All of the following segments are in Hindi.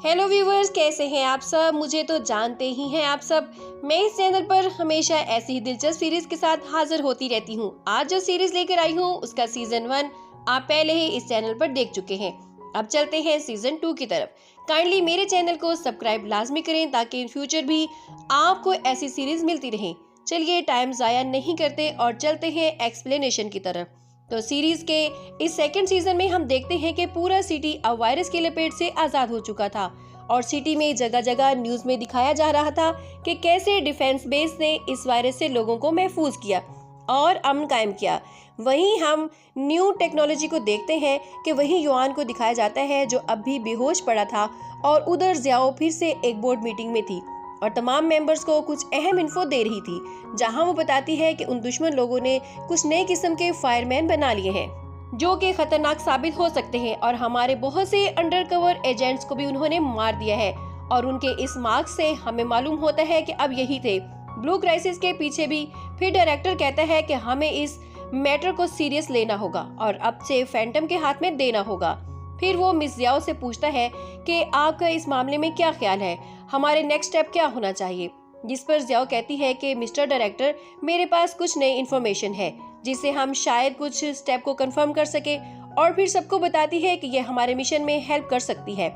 हेलो व्यूवर्स, कैसे हैं आप सब। मुझे तो जानते ही हैं आप सब। मैं इस चैनल पर हमेशा ऐसी ही दिलचस्प सीरीज के साथ हाजिर होती रहती हूं। आज जो सीरीज लेकर आई हूं उसका सीजन 1 आप पहले ही इस चैनल पर देख चुके हैं। अब चलते हैं सीजन 2 की तरफ। काइंडली मेरे चैनल को सब्सक्राइब लाजमी करें ताकि इन फ्यूचर भी आपको ऐसी सीरीज मिलती रहे। चलिए टाइम जाया नहीं करते और चलते हैं एक्सप्लेनेशन की तरफ। तो सीरीज के इस सेकंड सीजन में हम देखते हैं कि पूरा सिटी अब वायरस की लपेट से आजाद हो चुका था और सिटी में जगह जगह न्यूज में दिखाया जा रहा था कि कैसे डिफेंस बेस ने इस वायरस से लोगों को महफूज किया और अमन कायम किया। वहीं हम न्यू टेक्नोलॉजी को देखते हैं कि वहीं युआन को दिखाया जाता है जो अब भी बेहोश पड़ा था और उधर जियाओ फिर से एक बोर्ड मीटिंग में थी और तमाम मेंबर्स को कुछ अहम इन्फो दे रही थी, जहां वो बताती है कि उन दुश्मन लोगों ने कुछ नए किस्म के फायरमैन बना लिए हैं जो कि खतरनाक साबित हो सकते हैं और हमारे बहुत से अंडरकवर एजेंट्स को भी उन्होंने मार दिया है। और उनके इस मार्क से हमें मालूम होता है कि अब यही थे ब्लू क्राइसिस के पीछे भी। फिर डायरेक्टर कहता है कि हमें इस मैटर को सीरियस लेना होगा और अब से फैंटम के हाथ में देना होगा। फिर वो मिस जियाओ से पूछता है कि आपका इस मामले में क्या ख्याल है, हमारे नेक्स्ट स्टेप क्या होना चाहिए। जिस पर जियाओ कहती है कि मिस्टर डायरेक्टर, मेरे पास कुछ नई इन्फॉर्मेशन है जिससे हम शायद कुछ स्टेप को कंफर्म कर सके। और फिर सबको बताती है कि ये हमारे मिशन में हेल्प कर सकती है।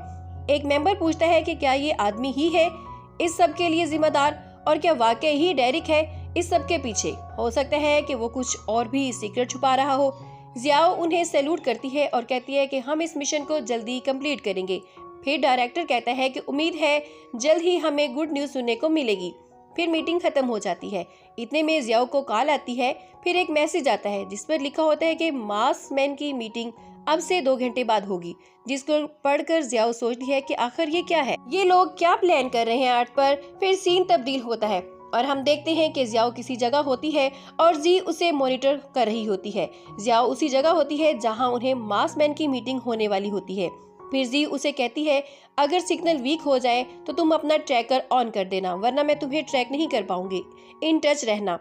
एक मेंबर पूछता है कि क्या ये आदमी ही है इस सब के लिए जिम्मेदार और क्या वाकई ही डेरिक है इस सब के पीछे। हो सकता है कि वो कुछ और भी सीक्रेट छुपा रहा हो। जियाओ उन्हें सैल्यूट करती है और कहती है कि हम इस मिशन को जल्दी कंप्लीट करेंगे। फिर डायरेक्टर कहता है कि उम्मीद है जल्द ही हमें गुड न्यूज सुनने को मिलेगी। फिर मीटिंग खत्म हो जाती है। इतने में जियाओ को कॉल आती है। फिर एक मैसेज आता है जिस पर लिखा होता है कि मास मैन की मीटिंग अब से 2 घंटे बाद होगी। जिसको पढ़कर जियाओ सोचती है कि आखिर ये क्या है, ये लोग क्या प्लान कर रहे हैं आर्ट पर। फिर सीन तब्दील होता है और हम देखते हैं कि जियाओ किसी जगह होती है और जी उसे मॉनिटर कर रही होती है। जियाओ उसी जगह होती है जहां उन्हें मास मैन की मीटिंग होने वाली होती है। फिर जी उसे कहती है अगर सिग्नल वीक हो जाए तो तुम अपना ट्रैकर ऑन कर देना, वरना मैं तुम्हें ट्रैक नहीं कर पाऊंगी, इन टच रहना।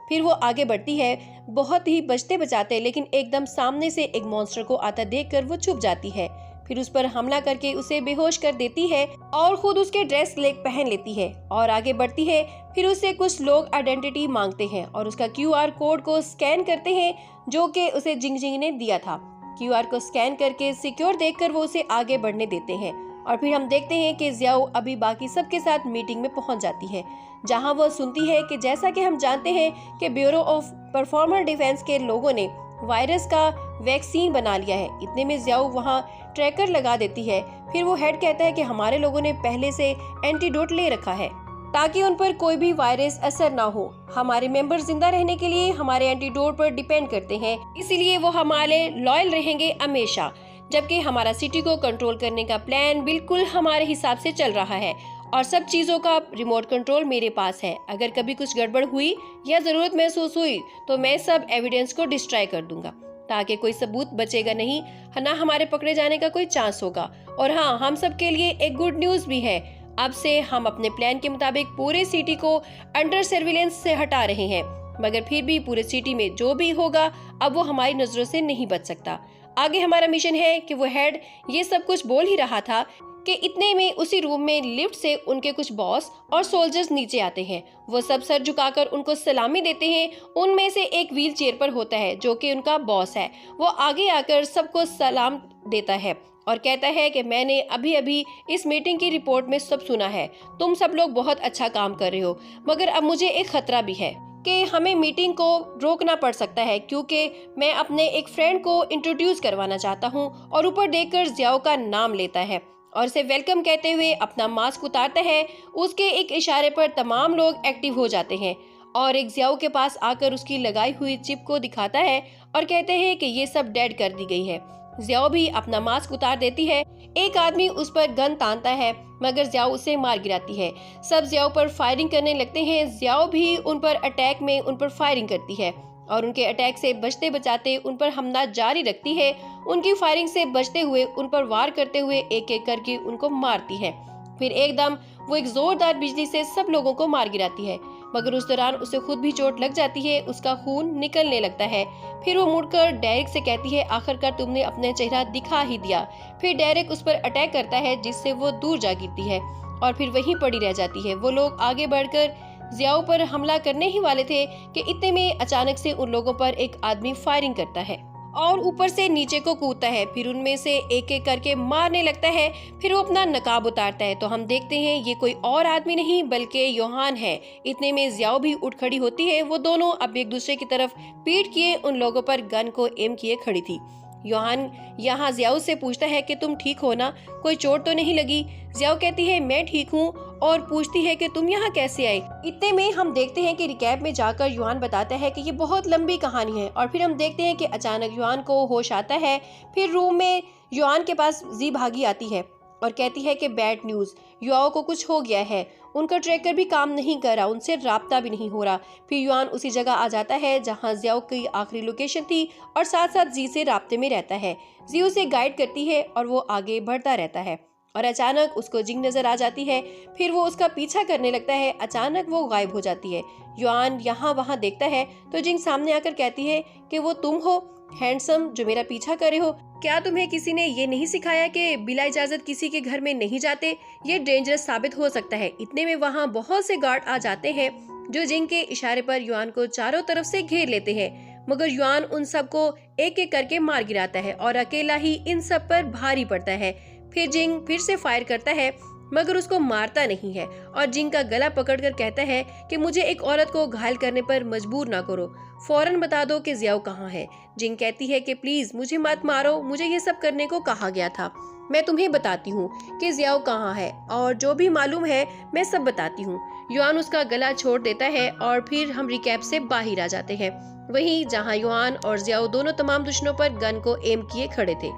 फिर वो आगे बढ़ती है, बहुत ही बचते बचाते, लेकिन एकदम सामने से एक मॉन्स्टर को आता देखकर वो छुप जाती है। फिर उस पर हमला करके उसे बेहोश कर देती है और खुद उसके ड्रेस लेग पहन लेती है और आगे बढ़ती है। फिर उससे कुछ लोग आइडेंटिटी मांगते हैं और उसका QR कोड को स्कैन करते हैं जो कि उसे जिंग जिंग ने दिया था। QR को स्कैन करके सिक्योर देखकर वो उसे आगे बढ़ने देते हैं और फिर हम देखते हैं कि जियाओ अभी बाकी सबके साथ मीटिंग में पहुंच जाती है, जहां वो सुनती है कि जैसा कि हम जानते हैं कि ब्यूरो ऑफ परफॉर्मर डिफेंस के लोगों ने वायरस का वैक्सीन बना लिया है। इतने में जियाओ वहां ट्रैकर लगा देती है। फिर वो हेड कहता है कि हमारे लोगों ने पहले से एंटीडोट ले रखा है ताकि उन पर कोई भी वायरस असर ना हो। हमारे मेंबर जिंदा रहने के लिए हमारे एंटीडोट पर डिपेंड करते हैं, इसीलिए वो हमारे लॉयल रहेंगे हमेशा। जबकि हमारा सिटी को कंट्रोल करने का प्लान बिल्कुल हमारे हिसाब से चल रहा है और सब चीजों का रिमोट कंट्रोल मेरे पास है। अगर कभी कुछ गड़बड़ हुई या जरूरत महसूस हुई तो मैं सब एविडेंस को डिस्ट्रॉय कर दूंगा ताकि कोई सबूत बचेगा नहीं, ना हमारे पकड़े जाने का कोई चांस होगा। और हाँ, हम सब के लिए एक गुड न्यूज भी है, अब से हम अपने प्लान के मुताबिक पूरे सिटी को अंडर सर्विलेंस से हटा रहे हैं। मगर फिर भी पूरे सिटी में जो भी होगा अब वो हमारी नजरों से नहीं बच सकता। आगे हमारा मिशन है कि वो हेड ये सब कुछ बोल ही रहा था कि इतने में उसी रूम में लिफ्ट से उनके कुछ बॉस और सोल्जर्स नीचे आते हैं। वो सब सर झुकाकर उनको सलामी देते हैं। उनमें से एक व्हील चेयर पर होता है जो कि उनका बॉस है। वो आगे आकर सबको सलाम देता है और कहता है कि मैंने अभी अभी इस मीटिंग की रिपोर्ट में सब सुना है, तुम सब लोग बहुत अच्छा काम कर रहे हो, मगर अब मुझे एक खतरा भी है कि हमें मीटिंग को रोकना पड़ सकता है क्योंकि मैं अपने एक फ्रेंड को इंट्रोड्यूस करवाना चाहता हूं। और ऊपर देखकर जियाओ का नाम लेता है और इसे वेलकम कहते हुए अपना मास्क उतारता है। उसके एक इशारे पर तमाम लोग एक्टिव हो जाते हैं और एक जियाओ के पास आकर उसकी लगाई हुई चिप को दिखाता है और कहते हैं कि ये सब डेड कर दी गई है। जियाओ भी अपना मास्क उतार देती है। एक आदमी उस पर गन तानता है मगर जियाओ उसे मार गिराती है। सब जियाओ पर फायरिंग करने लगते हैं। जियाओ भी उन पर अटैक में उन पर फायरिंग करती है और उनके अटैक से बचते बचाते उन पर हमला जारी रखती है। उनकी फायरिंग से बचते हुए उन पर वार करते हुए एक एक करके उनको मारती है। फिर एकदम वो एक जोरदार बिजली से सब लोगों को मार गिराती है। मगर उस दौरान उसे खुद भी चोट लग जाती है, उसका खून निकलने लगता है। फिर वो मुड़कर डेरिक से कहती है, आखिरकार तुमने अपना चेहरा दिखा ही दिया। फिर डेरिक उस पर अटैक करता है, जिससे वो दूर जा गिरती है और फिर वहीं पड़ी रह जाती है। वो लोग आगे बढ़कर जियाओ पर हमला करने ही वाले थे कि इतने में अचानक से उन लोगों पर एक आदमी फायरिंग करता है और ऊपर से नीचे को कूदता है। फिर उनमें से एक एक करके मारने लगता है। फिर वो अपना नकाब उतारता है तो हम देखते हैं ये कोई और आदमी नहीं बल्कि योहान है। इतने में जियाओ भी उठ खड़ी होती है। वो दोनों अब एक दूसरे की तरफ पीठ किए उन लोगों पर गन को एम किए खड़ी थी। योहान यहाँ जियाओ से पूछता है कि तुम ठीक हो ना, कोई चोट तो नहीं लगी? जियाओ कहती है मैं ठीक हूँ और पूछती है कि तुम यहाँ कैसे आए। इतने में हम देखते हैं कि रिकैप में जाकर योहान बताता है कि ये बहुत लंबी कहानी है और फिर हम देखते हैं कि अचानक योहान को होश आता है। फिर रूम में योहान के पास जी भागी आती है और कहती है कि बैड न्यूज, युवाओं को कुछ हो गया है, उनका ट्रैकर भी काम नहीं कर रहा, उनसे राब्ता भी नहीं हो रहा। फिर युआन उसी जगह आ जाता है जहां जियाओ की आखिरी लोकेशन थी और साथ साथ जी से राब्ते में रहता है। जी उसे गाइड करती है और वो आगे बढ़ता रहता है और अचानक उसको जिंग नजर आ जाती है। फिर वो उसका पीछा करने लगता है, अचानक वो गायब हो जाती है। युआन यहाँ वहाँ देखता है तो जिंग सामने आकर कहती है कि वो तुम हो हैंडसम जो मेरा पीछा करे हो। क्या तुम्हें किसी ने ये नहीं सिखाया कि बिला इजाजत किसी के घर में नहीं जाते? ये डेंजरस साबित हो सकता है। इतने में वहाँ बहुत से गार्ड आ जाते हैं जो जिंग के इशारे पर युआन को चारों तरफ से घेर लेते हैं, मगर युआन उन सबको एक एक करके मार गिराता है और अकेला ही इन सब पर भारी पड़ता है। फिर जिंग फिर से फायर करता है मगर उसको मारता नहीं है और जिंग का गला पकड़कर कहता है कि मुझे एक औरत को घायल करने पर मजबूर ना करो, फौरन बता दो कि जियाओ कहाँ है। जिंग कहती है कि प्लीज मुझे मत मारो, मुझे ये सब करने को कहा गया था। मैं तुम्हें बताती हूँ कि जियाओ कहाँ है और जो भी मालूम है मैं सब बताती हूँ। युआन उसका गला छोड़ देता है और फिर हम रिकैप से बाहर आ जाते हैं, वहीं जहाँ युआन और जियाओ दोनों तमाम दुश्मनों पर गन को एम किए खड़े थे।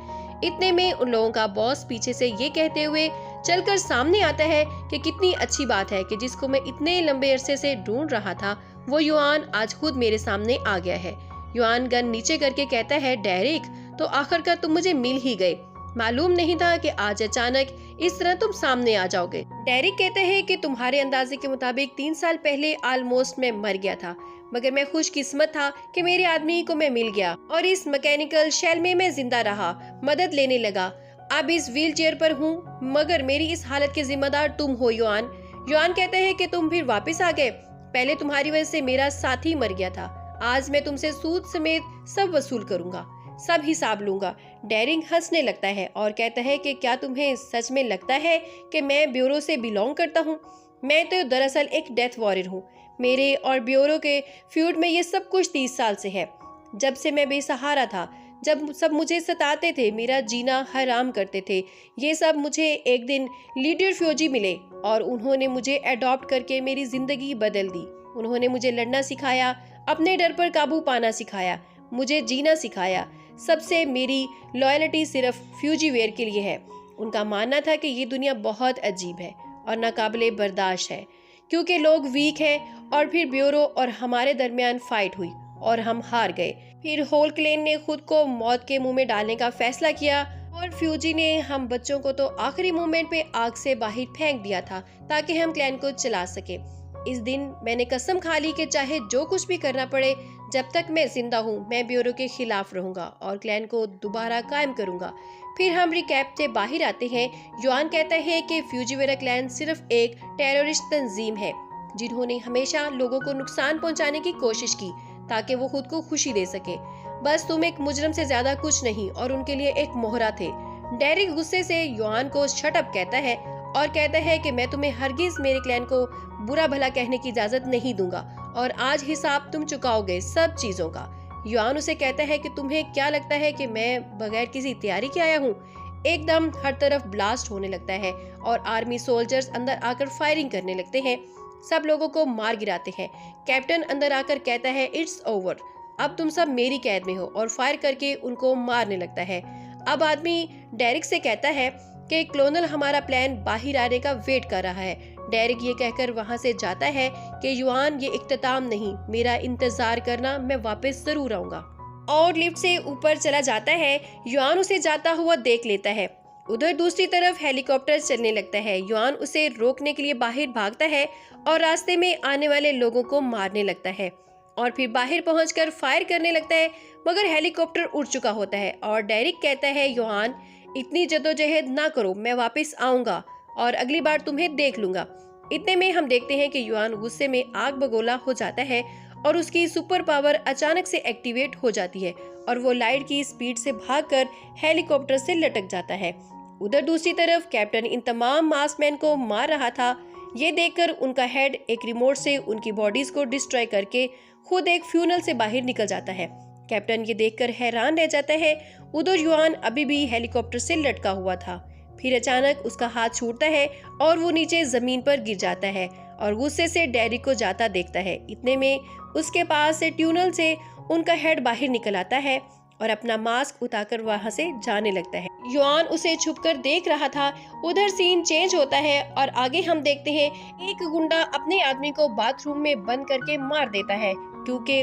इतने में उन लोगों का बॉस पीछे से ये कहते हुए चलकर सामने आता है कि कितनी अच्छी बात है कि जिसको मैं इतने लंबे अरसे से ढूंढ रहा था वो युआन आज खुद मेरे सामने आ गया है। युआन गन नीचे करके कहता है, डेरिक तो आखिरकार तुम मुझे मिल ही गए, मालूम नहीं था कि आज अचानक इस तरह तुम सामने आ जाओगे। डेरिक कहते हैं कि तुम्हारे अंदाजे के मुताबिक 3 साल पहले ऑलमोस्ट मैं मर गया था, मगर मैं खुशकिस्मत था कि मेरे आदमी को मैं मिल गया और इस मैकेनिकल शेल में मैं जिंदा रहा, मदद लेने लगा। अब इस व्हील चेयर पर हूँ, मगर मेरी इस हालत के जिम्मेदार तुम हो युआन। युआन कहते हैं कि तुम फिर वापस आ गए, पहले तुम्हारी वजह से मेरा साथी मर गया था, आज मैं तुमसे सूद समेत सब वसूल करूंगा, सब हिसाब लूंगा। डेरिक हंसने लगता है और कहता है कि क्या तुम्हें सच में लगता है कि मैं ब्यूरो से बिलोंग करता हूँ? मैं तो दरअसल एक डेथ वॉरियर हूँ। मेरे और ब्यूरो के फ्यूड में ये सब कुछ 30 साल से है, जब से मैं बेसहारा था, जब सब मुझे सताते थे, मेरा जीना हराम करते थे। ये सब मुझे एक दिन लीडर फ्यूजी मिले और उन्होंने मुझे अडॉप्ट करके मेरी जिंदगी बदल दी। उन्होंने मुझे लड़ना सिखाया, अपने डर पर काबू पाना सिखाया, मुझे जीना सिखाया। सबसे मेरी लॉयल्टी सिर्फ फ्यूजी वेयर के लिए है। उनका मानना था कि ये दुनिया बहुत अजीब है और नाकाबिले बर्दाश्त है क्योंकि लोग वीक हैं। और फिर ब्यूरो और हमारे दरमियान फाइट हुई और हम हार गए। फिर होल क्लेन ने खुद को मौत के मुंह में डालने का फैसला किया और फ्यूजी ने हम बच्चों को तो आखिरी मोमेंट पे आग से बाहर फेंक दिया था ताकि हम क्लैन को चला सके। इस दिन मैंने कसम खा ली कि चाहे जो कुछ भी करना पड़े, जब तक मैं जिंदा हूँ मैं ब्यूरो के खिलाफ रहूंगा और क्लैन को दोबारा कायम करूंगा। फिर हम रिकैप से बाहर आते हैं। युआन कहता है कि फ्यूजीवेरा क्लैन सिर्फ एक टेररिस्ट तंजीम है जिन्होंने हमेशा लोगों को नुकसान पहुंचाने की कोशिश की ताकि वो खुद को खुशी दे सके। बस तुम एक मुजरम से ज्यादा कुछ नहीं और उनके लिए एक मोहरा थे। डेरिक गुस्से से युआन को शट अप कहता है और कहता है कि मैं तुम्हें हरगिज मेरे क्लैन को बुरा भला कहने की इजाजत नहीं दूंगा और आज हिसाब तुम चुकाओगे सब चीजों का। युआन उसे कहता है कि तुम्हें क्या लगता है कि मैं बगैर किसी तैयारी के आया हूँ? एकदम हर तरफ ब्लास्ट होने लगता है और आर्मी सोल्जर्स अंदर आकर फायरिंग करने लगते हैं, सब लोगों को मार गिराते हैं। कैप्टन अंदर आकर कहता है इट्स ओवर, अब तुम सब मेरी कैद में हो और फायर करके उनको मारने लगता है। अब आदमी डेरिक से कहता है कि क्लोनल हमारा प्लान बाहर आने का वेट कर रहा है। डेरिक ये कहकर वहां से जाता है कि युआन ये इख्तिताम नहीं, मेरा इंतजार करना, मैं वापस जरूर आऊंगा। और लिफ्ट से ऊपर चला जाता है। युआन उसे जाता हुआ देख लेता है, उधर दूसरी तरफ हेलीकॉप्टर चलने लगता है। युआन उसे रोकने के लिए बाहर भागता है और रास्ते में आने वाले लोगों को मारने लगता है और फिर बाहर पहुंचकर फायर करने लगता है, मगर हेलीकॉप्टर उड़ चुका होता है और डेरिक कहता है, युआन इतनी जद्दोजहद ना करो, मैं वापस आऊंगा और अगली बार तुम्हें देख लूंगा। इतने में हम देखते हैं कि युआन गुस्से में आग बगोला हो जाता है और उसकी सुपर पावर अचानक से एक्टिवेट हो जाती है और वो लाइट की स्पीड से भागकर हेलीकॉप्टर से लटक जाता है। उधर दूसरी तरफ कैप्टन इन तमाम मास्कमैन को मार रहा था। ये देखकर उनका हेड एक रिमोट से उनकी बॉडीज को डिस्ट्रॉय करके खुद एक फ्यूनल से बाहर निकल जाता है। कैप्टन ये देखकर हैरान रह जाता है। उधर युआन अभी भी हेलीकॉप्टर से लटका हुआ था। फिर अचानक उसका हाथ छूटता है और वो नीचे जमीन पर गिर जाता है और गुस्से से डेरिक को जाता देखता है। इतने में उसके पास से ट्यूनल से उनका हेड बाहर निकल आता है और अपना मास्क उतारकर वहां से जाने लगता है। युआन उसे छुपकर देख रहा था। उधर सीन चेंज होता है और आगे हम देखते हैं एक गुंडा अपने आदमी को बाथरूम में बंद करके मार देता है क्योंकि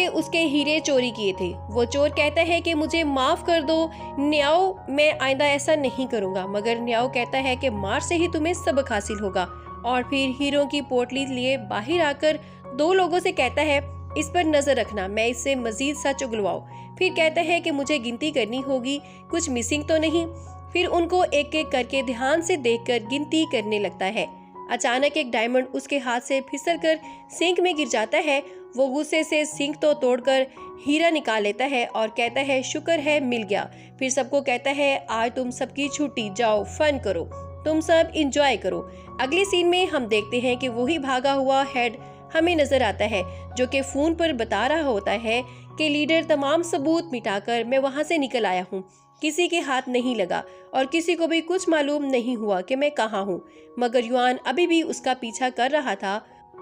उसके हीरे चोरी किए थे। वो चोर कहता है कि मुझे माफ कर दो न्याओ, मैं आइंदा ऐसा नहीं करूंगा, मगर न्याओ कहता है कि मार से ही तुम्हें सबक हासिल होगा और फिर हीरो की पोटली लिए बाहर आकर दो लोगों से कहता है, इस पर नजर रखना, मैं इससे मजीद सच उगलवाऊं। फिर कहता है कि मुझे गिनती करनी होगी, कुछ मिसिंग तो नहीं। फिर उनको एक एक करके ध्यान से देखकर गिनती करने लगता है। अचानक एक डायमंड उसके हाथ से फिसलकर सिंक में गिर जाता है। वो गुस्से से सिंक तो तोड़कर हीरा निकाल लेता है और कहता है, शुक्र है मिल गया। फिर सबको कहता है, आज तुम सबकी छुट्टी, जाओ फन करो, तुम सब इंजॉय करो। अगले सीन में हम देखते हैं कि वही भागा हुआ हेड हमें नजर आता है, जो कि फोन पर बता रहा होता है कि लीडर तमाम सबूत मिटाकर मैं वहां से निकल आया हूँ। किसी के हाथ नहीं लगा और किसी को भी कुछ मालूम नहीं हुआ कि मैं कहाँ हूँ। मगर युआन अभी भी उसका पीछा कर रहा था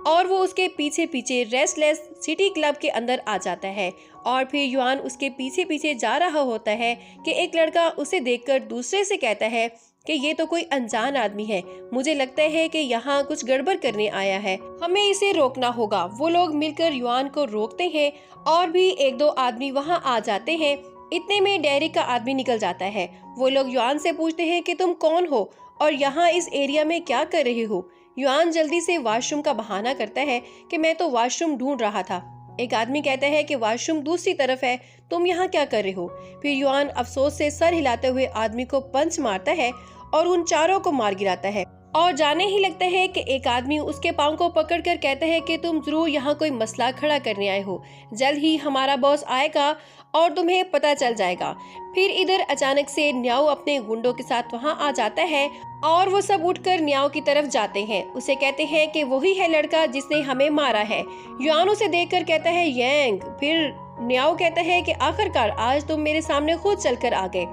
और वो उसके पीछे पीछे रेस्टलेस सिटी क्लब के अंदर आ जाता है और फिर युआन उसके पीछे पीछे जा रहा होता है कि एक लड़का उसे देखकर दूसरे से कहता है कि ये तो कोई अनजान आदमी है, मुझे लगता है कि यहाँ कुछ गड़बड़ करने आया है, हमें इसे रोकना होगा। वो लोग मिलकर युआन को रोकते हैं और भी एक दो आदमी वहाँ आ जाते हैं। इतने में डेरिक का आदमी निकल जाता है। वो लोग युआन से पूछते हैं कि तुम कौन हो और यहाँ इस एरिया में क्या कर रहे हो। युआन जल्दी से वॉशरूम का बहाना करता है कि मैं तो वॉशरूम ढूंढ रहा था। एक आदमी कहता है कि वॉशरूम दूसरी तरफ है, तुम यहाँ क्या कर रहे हो। फिर युआन अफसोस से सर हिलाते हुए आदमी को पंच मारता है और उन चारों को मार गिराता है और जाने ही लगता है कि एक आदमी उसके पांव को पकड़कर कहता है कि तुम जरूर यहाँ कोई मसला खड़ा करने आए हो, जल्द ही हमारा बॉस आएगा और तुम्हें पता चल जाएगा। फिर इधर अचानक से न्याओ अपने गुंडों के साथ वहाँ आ जाता है और वो सब उठकर न्याओ की तरफ जाते हैं। उसे कहते हैं कि वही है लड़का जिसने हमें मारा है। युआन उसे देखकर कहता है, यांग। फिर न्याओ कहता है कि आखिरकार आज तुम मेरे सामने खुद चलकर आ गए।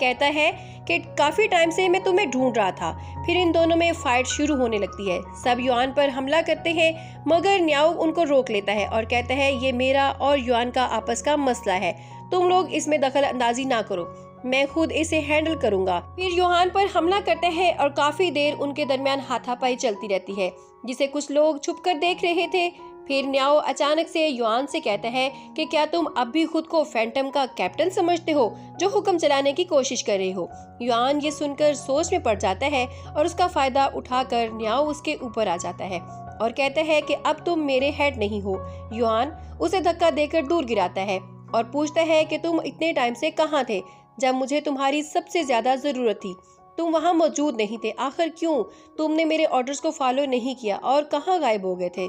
कहता है कि काफी टाइम से मैं तुम्हें ढूंढ रहा था। फिर इन दोनों में फाइट शुरू होने लगती है। सब युआन पर हमला करते हैं, मगर न्याओ उनको रोक लेता है और कहता है, ये मेरा और युआन का आपस का मसला है, तुम लोग इसमें दखल अंदाजी ना करो, मैं खुद इसे हैंडल करूंगा। फिर युआन पर हमला करते हैं और काफी देर उनके दरमियान हाथापाई चलती रहती है, जिसे कुछ लोग छुपकर देख रहे थे। फिर न्याओ अचानक से युआन से कहता है कि क्या तुम अब भी खुद को फैंटम का कैप्टन समझते हो जो हुक्म चलाने की कोशिश कर रहे हो। युआन ये सुनकर सोच में पड़ जाता है और उसका फायदा उठाकर न्याओ उसके ऊपर आ जाता है और कहता है कि अब तुम मेरे हेड नहीं हो। युआन उसे धक्का देकर दूर गिराता है और पूछता है कि तुम इतने टाइम से कहाँ थे जब मुझे तुम्हारी सबसे ज्यादा जरूरत थी। तुम वहाँ मौजूद नहीं थे, आखिर क्यों? तुमने मेरे ऑर्डर्स को फॉलो नहीं किया और कहाँ गायब हो गए थे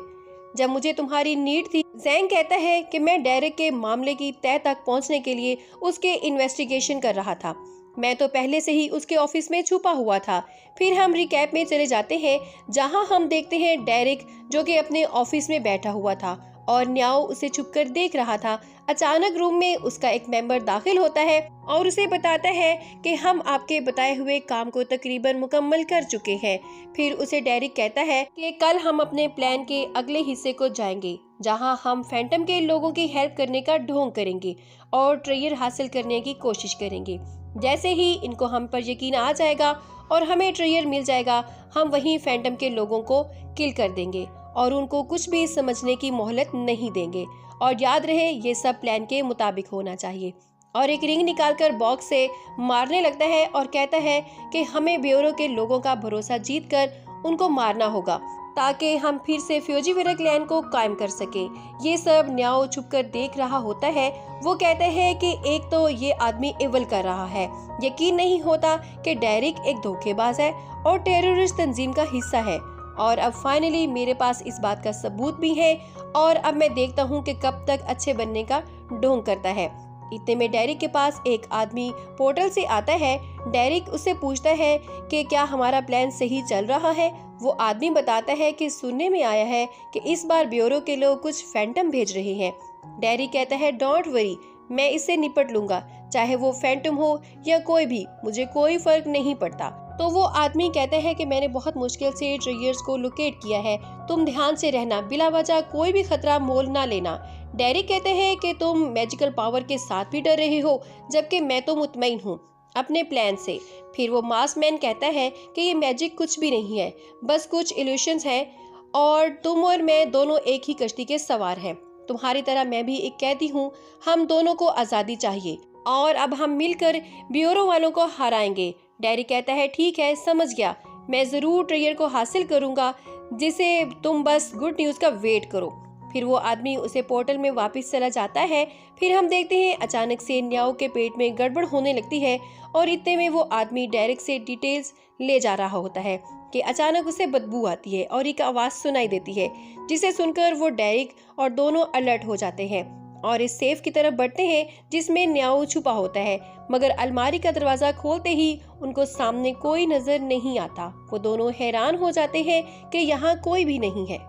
जब मुझे तुम्हारी नीड थी। जैंग कहता है कि मैं डेरिक के मामले की तह तक पहुंचने के लिए उसके इन्वेस्टिगेशन कर रहा था, मैं तो पहले से ही उसके ऑफिस में छुपा हुआ था। फिर हम रिकैप में चले जाते हैं, जहां हम देखते हैं डेरिक जो कि अपने ऑफिस में बैठा हुआ था और न्याओ उसे छुपकर देख रहा था। अचानक रूम में उसका एक मेंबर दाखिल होता है और उसे बताता है कि हम आपके बताए हुए काम को तकरीबन मुकम्मल कर चुके हैं। फिर उसे डेरिक कहता है कि कल हम अपने प्लान के अगले हिस्से को जाएंगे, जहां हम फैंटम के लोगों की हेल्प करने का ढोंग करेंगे और ट्रेयर हासिल करने की कोशिश करेंगे। जैसे ही इनको हम पर यकीन आ जाएगा और हमें ट्रेयर मिल जाएगा, हम वहीं फैंटम के लोगों को किल कर देंगे और उनको कुछ भी समझने की मोहलत नहीं देंगे। और याद रहे, ये सब प्लान के मुताबिक होना चाहिए। और एक रिंग निकालकर बॉक्स से मारने लगता है और कहता है कि हमें ब्यूरो के लोगों का भरोसा जीतकर उनको मारना होगा ताकि हम फिर से फ्यूजीवेरा क्लैन को कायम कर सके। ये सब न्याओ छुपकर देख रहा होता है। वो कहते हैं कि एक तो ये आदमी इवल कर रहा है, यकीन नहीं होता कि डेरिक एक धोखेबाज है और टेररिस्ट तंजीम का हिस्सा है, और अब फाइनली मेरे पास इस बात का सबूत भी है और अब मैं देखता हूँ कि कब तक अच्छे बनने का ढोंग करता है। इतने में डेरिक के पास एक आदमी पोर्टल से आता है। डेरिक उससे पूछता है कि क्या हमारा प्लान सही चल रहा है। वो आदमी बताता है कि सुनने में आया है कि इस बार ब्यूरो के लोग कुछ फैंटम भेज रहे हैं। डेरिक कहता है डोंट वरी, मैं इससे निपट लूंगा, चाहे वो फैंटम हो या कोई भी, मुझे कोई फर्क नहीं पड़ता। तो वो आदमी कहते हैं कि मैंने बहुत मुश्किल से ट्रेयर्स को लोकेट किया है, तुम ध्यान से रहना, बिला वजह कोई भी खतरा मोल ना लेना। डेरिक कहते हैं कि तुम मैजिकल पावर के साथ भी डर रहे हो, जबकि मैं तो मुतमईन हूँ अपने प्लान से। फिर वो मास्क मैन कहता है कि ये मैजिक कुछ भी नहीं है, बस कुछ इल्यूशंस हैं और तुम और मैं दोनों एक ही कश्ती के सवार हैं। तुम्हारी तरह मैं भी एक कैदी हूँ, हम दोनों को आज़ादी चाहिए और अब हम मिलकर ब्यूरो वालों को हराएंगे। डेरिक कहता है ठीक है, समझ गया, मैं ज़रूर ट्रेयर को हासिल करूँगा, जिसे तुम बस गुड न्यूज़ का वेट करो। फिर वो आदमी उसे पोर्टल में वापस चला जाता है। फिर हम देखते हैं अचानक से न्याओ के पेट में गड़बड़ होने लगती है और इतने में वो आदमी डेरिक से डिटेल्स ले जा रहा होता है कि अचानक उसे बदबू आती है और एक आवाज़ सुनाई देती है, जिसे सुनकर वो डेरिक और दोनों अलर्ट हो जाते हैं और इस सेफ की तरफ बढ़ते हैं जिसमें न्याओ छुपा होता है। मगर अलमारी का दरवाजा खोलते ही उनको सामने कोई नजर नहीं आता। वो दोनों हैरान हो जाते हैं कि यहाँ कोई भी नहीं है।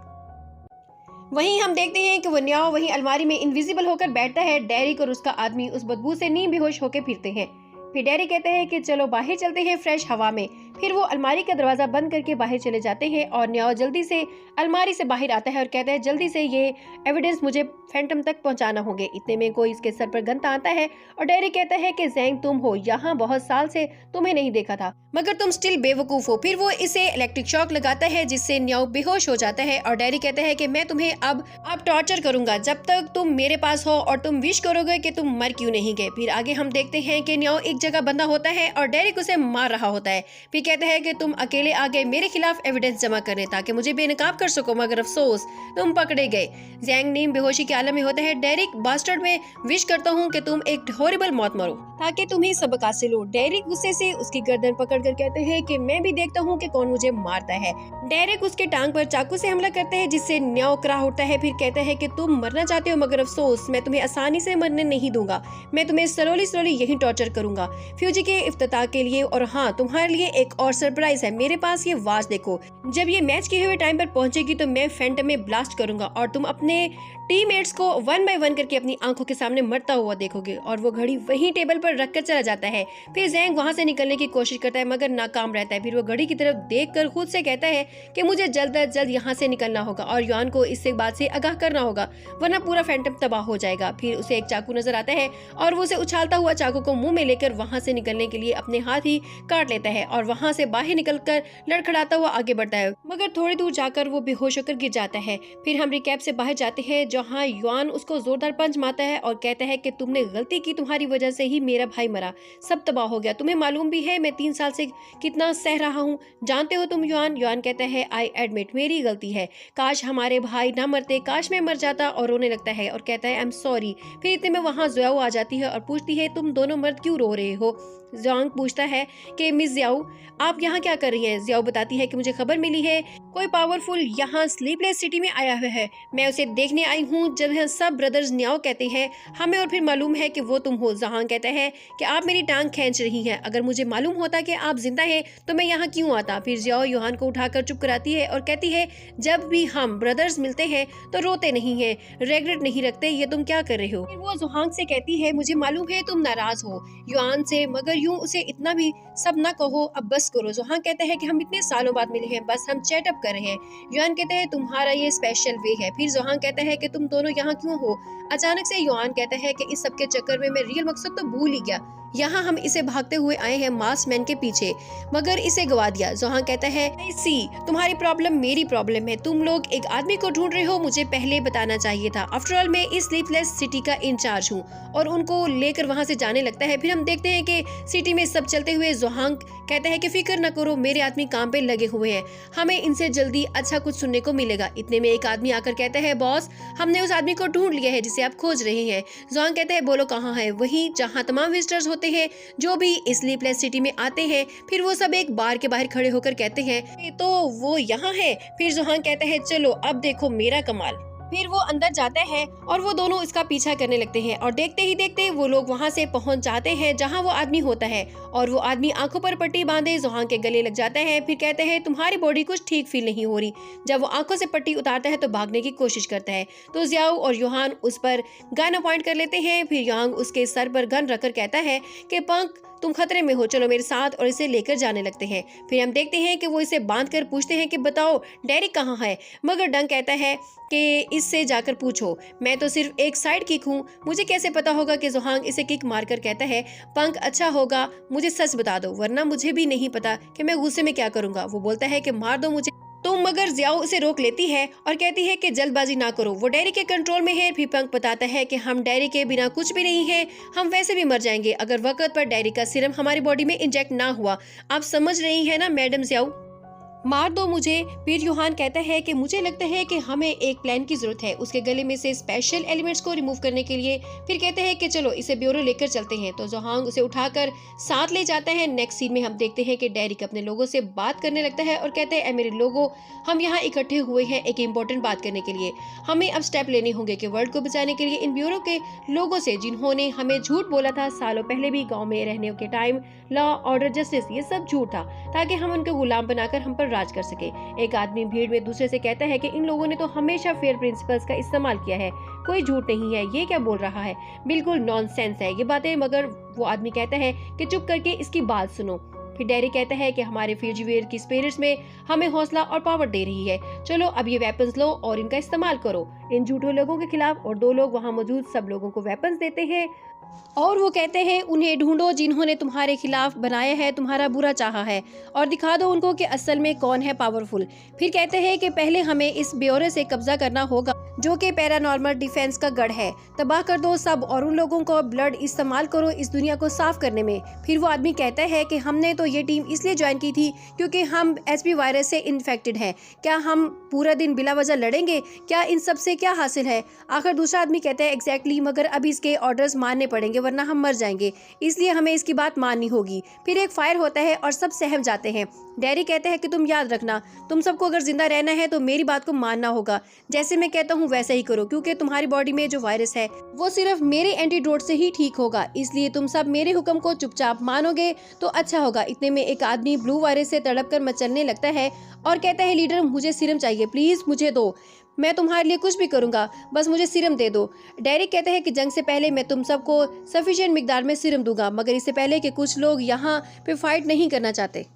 वहीं हम देखते हैं कि वो न्याओ वहीं अलमारी में इनविजिबल होकर बैठता है। डेरिक और उसका आदमी उस बदबू से नींद बेहोश होकर फिरते हैं। फिर डेरिक कहते हैं कि चलो बाहर चलते हैं फ्रेश हवा में। फिर वो अलमारी का दरवाजा बंद करके बाहर चले जाते हैं और न्याओ जल्दी से अलमारी से बाहर आता है और कहता है जल्दी से ये एविडेंस मुझे फैंटम तक पहुंचाना होंगे। इतने में कोई इसके सर पर गन आता है और डेरिक कहता है कि ज़ैंग तुम हो, यहाँ बहुत साल से तुम्हें नहीं देखा था, मगर तुम स्टिल बेवकूफ हो। फिर वो इसे इलेक्ट्रिक शॉक लगाता है जिससे न्याओ बेहोश हो जाता है और डेरिक कहता है कि मैं तुम्हें अब टॉर्चर करूंगा जब तक तुम मेरे पास हो और तुम विश करोगे कि तुम मर क्यों नहीं गए। फिर आगे हम देखते हैं कि न्याओ एक जगह बंधा होता है और डेरिक उसे मार रहा होता है। फिर कहता है कि तुम अकेले आ गए मेरे खिलाफ एविडेंस जमा करने ताकि मुझे बेनकाब कर सको, मगर अफसोस तुम पकड़े गए। ज़ैंग नीम बेहोशी के आलम में होता है। डेरिक बास्टर्ड में विश करता हूँ कि तुम एक हॉरिबल मौत मरो ताकि तुम्हें सबक हासिल हो। डेरिक गुस्से से उसकी गर्दन पकड़कर कहते हैं कि मैं भी देखता हूँ कि कौन मुझे मारता है। डेरिक उसके टांग पर चाकू से हमला करता है जिससे न्याओ कराह उठता है। फिर कहता है कि तुम मरना चाहते हो, मगर अफसोस मैं तुम्हें आसानी से मरने नहीं दूंगा, मैं तुम्हें स्लोली यही टॉर्चर करूंगा फ्यूजी के इफ्तिताह के लिए। और हाँ, तुम्हारे लिए एक और सरप्राइज है, मेरे पास ये वॉच देखो, जब ये मैच किए हुए टाइम पर पहुंचेगी तो मैं फैंटम में ब्लास्ट करूंगा और तुम अपने टीममेट्स को 1 बाय 1 करके अपनी आंखों के सामने मरता हुआ देखोगे। और वो घड़ी वहीं टेबल पर रखकर चला जाता है। फिर ज़ैंग वहां से निकलने की कोशिश करता है मगर नाकाम रहता है। फिर वो घड़ी की तरफ देखकर खुद से कहता है कि मुझे जल्द अज जल्द यहाँ से निकलना होगा और युआन को इससे बात से आगाह करना होगा, वरना पूरा फैंटम तबाह हो जाएगा। फिर उसे एक चाकू नजर आता है और वो उसे उछालता हुआ चाकू को मुंह में लेकर वहां से निकलने के लिए अपने हाथ ही काट लेता है और वहां से बाहर निकलकर लड़खड़ाता हुआ आगे बढ़ता है, मगर थोड़ी दूर जाकर वो बेहोश होकर गिर जाता है। फिर हम रिकैप से बाहर जाते हैं जहाँ युआन उसको जोरदार पंच मारता है और कहता है कि तुमने गलती की, तुम्हारी वजह से ही मेरा भाई मरा, सब तबाह हो गया। तुम्हें मालूम भी है मैं 3 साल से कितना सह रहा हूँ, जानते हो तुम युआन। युआन कहता है आई एडमिट, मेरी गलती है, काश हमारे भाई ना मरते, काश मैं मर जाता, और रोने लगता है और कहता है आई एम सॉरी। फिर इतने में वहाँ ज़ियाओ आ जाती है और पूछती है तुम दोनों मर्द क्यों रो रहे हो। ज़ांग पूछता है कि मिस ज़ियाओ आप यहाँ क्या कर रही हैं। ज़ियाओ बताती है कि मुझे खबर मिली है कोई पावरफुल यहाँ स्लीपलेस सिटी में आया हुआ है, मैं उसे देखने आई हूँ। जब यहाँ सब ब्रदर्स न्याओ कहते हैं हमें और फिर मालूम है कि वो तुम हो। ज़ांग कहता है कि आप मेरी टांग खींच रही हैं, अगर मुझे मालूम होता कि आप जिंदा हैं तो मैं यहाँ क्यों आता। फिर ज़ियाओ युआन को उठाकर चुप कराती है और कहती है जब भी हम ब्रदर्स मिलते हैं तो रोते नहीं है, रेग्रेट नहीं रखते, ये तुम क्या कर रहे हो। फिर वो ज़ांग से कहती है मुझे मालूम है तुम नाराज हो युआन से, मगर यूं उसे इतना भी सब ना कहो, अब बस करो। ज़ांग कहता है कि हम इतने सालों बाद मिले हैं, बस हम चैट अप कर रहे हैं। युआन कहता है तुम्हारा ये स्पेशल वे है। फिर ज़ांग कहता है कि तुम दोनों यहाँ क्यों हो। अचानक से युआन कहता है कि इस सब के चक्कर में मैं रियल मकसद तो भूल ही गया, यहाँ हम इसे भागते हुए आए हैं मास्क मैन के पीछे, मगर इसे गवा दिया। जोहान कहता है, सी तुम्हारी प्रॉब्लम मेरी प्रॉब्लम है, तुम लोग एक आदमी को ढूंढ रहे हो, मुझे पहले बताना चाहिए था। आफ्टर ऑल मैं इस स्लीपलेस सिटी का इंचार्ज हूँ। और उनको लेकर वहाँ से जाने लगता है। फिर हम देखते हैं कि सिटी में सब चलते हुए जोहान कहता है कि फिक्र न करो, मेरे आदमी काम पे लगे हुए हैं, हमें इनसे जल्दी अच्छा कुछ सुनने को मिलेगा। इतने में एक आदमी आकर कहता है, बॉस हमने उस आदमी को ढूंढ लिया है जिसे आप खोज रहे हैं। जोहान कहता है, बोलो कहाँ है? वहीं जहाँ तमाम विजिटर्स होते हैं जो भी इस स्लीपलेस सिटी में आते हैं। फिर वो सब एक बार के बाहर खड़े होकर कहते हैं, तो वो यहाँ है। फिर जोहान कहता है, चलो अब देखो मेरा कमाल। फिर वो अंदर जाता है और वो दोनों इसका पीछा करने लगते हैं और देखते ही देखते वो लोग वहाँ से पहुँच जाते हैं जहाँ वो आदमी होता है। और वो आदमी आंखों पर पट्टी बांधे जोहान के गले लग जाता है। फिर कहते हैं, तुम्हारी बॉडी कुछ ठीक फील नहीं हो रही। जब वो आंखों से पट्टी उतारता है तो भागने की कोशिश करता है, तो जियाओ और योहान उस पर गन पॉइंट कर लेते हैं। फिर योहान उसके सर पर गन रखकर कहता है कि पंख तुम खतरे में हो, चलो मेरे साथ, और इसे लेकर जाने लगते हैं। फिर हम देखते हैं कि वो इसे बांध कर पूछते हैं कि बताओ डेरिक कहाँ है, मगर डंग कहता है कि इससे जाकर पूछो, मैं तो सिर्फ एक साइड किक हूँ, मुझे कैसे पता होगा कि जोहान इसे किक मारकर कहता है, पंख अच्छा होगा मुझे सच बता दो, वरना मुझे भी नहीं पता कि मैं गुस्से में क्या करूँगा। वो बोलता है कि मार दो मुझे तो, मगर जियाओ उसे रोक लेती है और कहती है कि जल्दबाजी ना करो, वो डेरी के कंट्रोल में है। फिर पंख बताता है कि हम डेरी के बिना कुछ भी नहीं है, हम वैसे भी मर जाएंगे अगर वक्त पर डेरी का सीरम हमारी बॉडी में इंजेक्ट ना हुआ। आप समझ रही है ना मैडम जियाओ, मार दो मुझे। फिर योहान कहता है कि मुझे लगता है कि हमें एक प्लान की जरूरत है उसके गले में से स्पेशल एलिमेंट्स को रिमूव करने के लिए। फिर कहते हैं कि चलो इसे ब्यूरो लेकर चलते हैं, तो जोहान उसे उठाकर साथ ले जाता है। नेक्स्ट सीन में हम देखते हैं कि डेरिक अपने लोगों से बात करने लगता है और कहते हैं, मेरे लोगों हम यहाँ इकट्ठे हुए हैं एक इम्पोर्टेंट बात करने के लिए। हमें अब स्टेप लेने होंगे कि वर्ल्ड को बचाने के लिए इन ब्यूरो के लोगों से जिन्होंने हमें झूठ बोला था सालों पहले भी गाँव में रहने के टाइम, लॉ ऑर्डर जस्टिस ये सब झूठ था ताकि हम उनको गुलाम बनाकर हम पर राज कर सके। एक आदमी भीड़ में दूसरे से कहता है कि इन लोगों ने तो हमेशा फेयर प्रिंसिपल्स का इस्तेमाल किया है, कोई झूठ नहीं है, ये क्या बोल रहा है, बिल्कुल नॉनसेंस है ये बातें। मगर वो आदमी कहता है कि चुप करके इसकी बात सुनो। फिर डेरी कहता है कि हमारे फ्यूजीवेयर की स्पिरिट्स में हमें हौसला और पावर दे रही है, चलो अब ये वेपन्स लो और इनका इस्तेमाल करो इन झूठों लोगों के खिलाफ। और दो लोग वहाँ मौजूद सब लोगों को वेपन्स देते हैं और वो कहते हैं, उन्हें ढूंढो जिन्होंने तुम्हारे खिलाफ बनाया है, तुम्हारा बुरा चाहा है, और दिखा दो उनको कि असल में कौन है पावरफुल। फिर कहते हैं कि पहले हमें इस ब्यूरो से कब्जा करना होगा जो कि पैरानॉर्मल डिफेंस का गढ़ है, तबाह कर दो सब और उन लोगों को ब्लड इस्तेमाल करो इस दुनिया को साफ करने में। फिर वो आदमी कहता है कि हमने तो ये टीम इसलिए ज्वाइन की थी क्योंकि हम एचपी वायरस से इन्फेक्टेड हैं, क्या हम पूरा दिन बिला वजह लड़ेंगे, क्या इन सब से क्या हासिल है। आखिर दूसरा आदमी कहता है, एग्जैक्टली, मगर अब इसके ऑर्डर्स मानने पड़ेंगे वरना हम मर जाएंगे, इसलिए हमें इसकी बात माननी होगी। फिर एक फायर होता है और सब सहम जाते हैं। डेरी कहते हैं कि तुम याद रखना, तुम सबको अगर जिंदा रहना है तो मेरी बात को मानना होगा, जैसे मैं कहता हूँ वैसा ही करो, क्योंकि तुम्हारी बॉडी में जो वायरस है वो सिर्फ मेरे एंटीडोट से ही ठीक होगा, इसलिए तुम सब मेरे हुक्म को चुपचाप मानोगे तो अच्छा होगा। इतने में एक आदमी ब्लू वायरस से तड़प कर मचलने लगता है और कहता है, लीडर मुझे सीरम चाहिए, प्लीज मुझे दो, मैं तुम्हारे लिए कुछ भी करूंगा, बस मुझे सीरम दे दो। डेरिक कहते हैं कि जंग से पहले मैं तुम सबको सफिशिएंट मिकदार में सीरम दूंगा, मगर इससे पहले कि कुछ लोग यहाँ पे फाइट नहीं करना चाहते,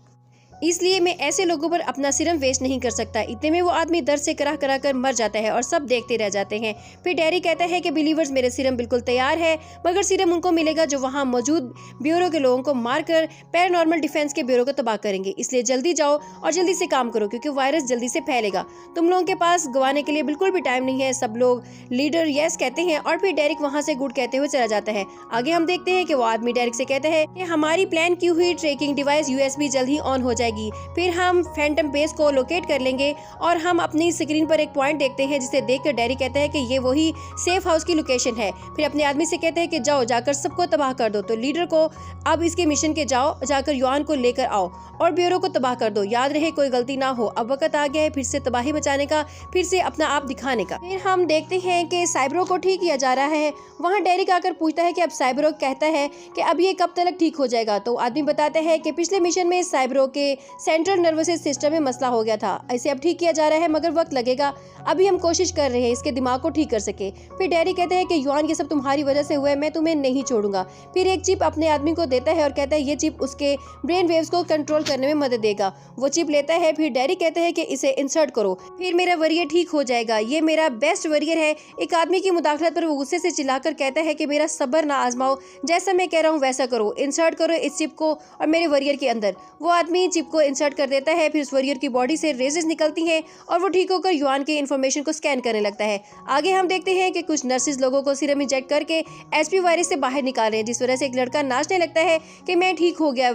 इसलिए मैं ऐसे लोगों पर अपना सीरम वेस्ट नहीं कर सकता। इतने में वो आदमी दर्द से कराह करा कर मर जाता है और सब देखते रह जाते हैं। फिर डेरी कहता है कि बिलीवर्स मेरे सीरम बिल्कुल तैयार है, मगर सीरम उनको मिलेगा जो वहाँ मौजूद ब्यूरो के लोगों को मारकर पैरानॉर्मल डिफेंस के ब्यूरो को तबाह करेंगे, इसलिए जल्दी जाओ और जल्दी से काम करो क्योंकि वायरस जल्दी से फैलेगा। तुम लोगों के पास गवाने के लिए बिल्कुल भी टाइम नहीं है। सब लोग लीडर यस कहते हैं और फिर डेरिक वहाँ से गुड कहते हुए चला जाता है। आगे हम देखते हैं कि वो आदमी डेरिक से कहता है कि हमारी प्लान की हुई ट्रैकिंग डिवाइस यूएसबी जल्द ही ऑन हो जाएगी, फिर हम फैंटम बेस को लोकेट कर लेंगे और हम अपनी स्क्रीन पर एक पॉइंट देखते हैं जिसे देखकर डेरी कहता है कि ये वही सेफ हाउस की लोकेशन है। फिर अपने आदमी से कहते हैं कि जाओ जाकर सबको तबाह कर दो, तो लीडर को अब इसके मिशन के जाओ जाकर योहान को लेकर आओ और ब्यूरो को तबाह कर दो, याद रहे कोई गलती ना हो। अब वक्त आ गया है फिर से तबाही मचाने का, फिर से अपना आप दिखाने का। फिर हम देखते हैं कि साइबरो को ठीक किया जा रहा है। वहाँ डेरिक आकर पूछता है कि अब साइबरो कहता है कि अब ये कब तक ठीक हो जाएगा, तो आदमी बताता है कि पिछले मिशन में साइबरो के सेंट्रल नर्वस सिस्टम में मसला हो गया था। इसे अब ठीक किया जा रहा है मगर वक्त लगेगा। अभी हम कोशिश कर रहे हैं इसके दिमाग को ठीक कर सके। फिर डैरी कहते हैं कि युआन ये सब तुम्हारी वजह से हुआ है, मैं तुम्हें नहीं छोड़ूंगा। फिर एक चिप अपने आदमी को देता है और कहता है ये चिप उसके ब्रेन वेव्स को कंट्रोल करने में मदद देगा। वो चिप लेता है। फिर डैरी कहते हैं कि इसे इंसर्ट करो, फिर मेरा वरियर ठीक हो जाएगा। ये मेरा बेस्ट वरियर है। एक आदमी की मुदाखलत पर वो गुस्से से चिल्लाकर कहता है कि मेरा सब्र ना आजमाओ, जैसा मैं कह रहा हूँ वैसा करो, इंसर्ट करो इस चिप को और मेरे वरियर के अंदर। वो आदमी चिप को इंसर्ट कर देता है। फिर उस वरियर की बॉडी से रेजेस निकलती हैं और वो ठीक होकर युआन की इन्फॉर्मेशन को स्कैन करने लगता है। आगे हम देखते हैं कि कुछ नर्सेज लोगों को सीरम इंजेक्ट करके एसपी वायरस से बाहर निकाल रहे हैं, जिस वजह से एक लड़का नाचने लगता है कि मैं ठीक हो गया।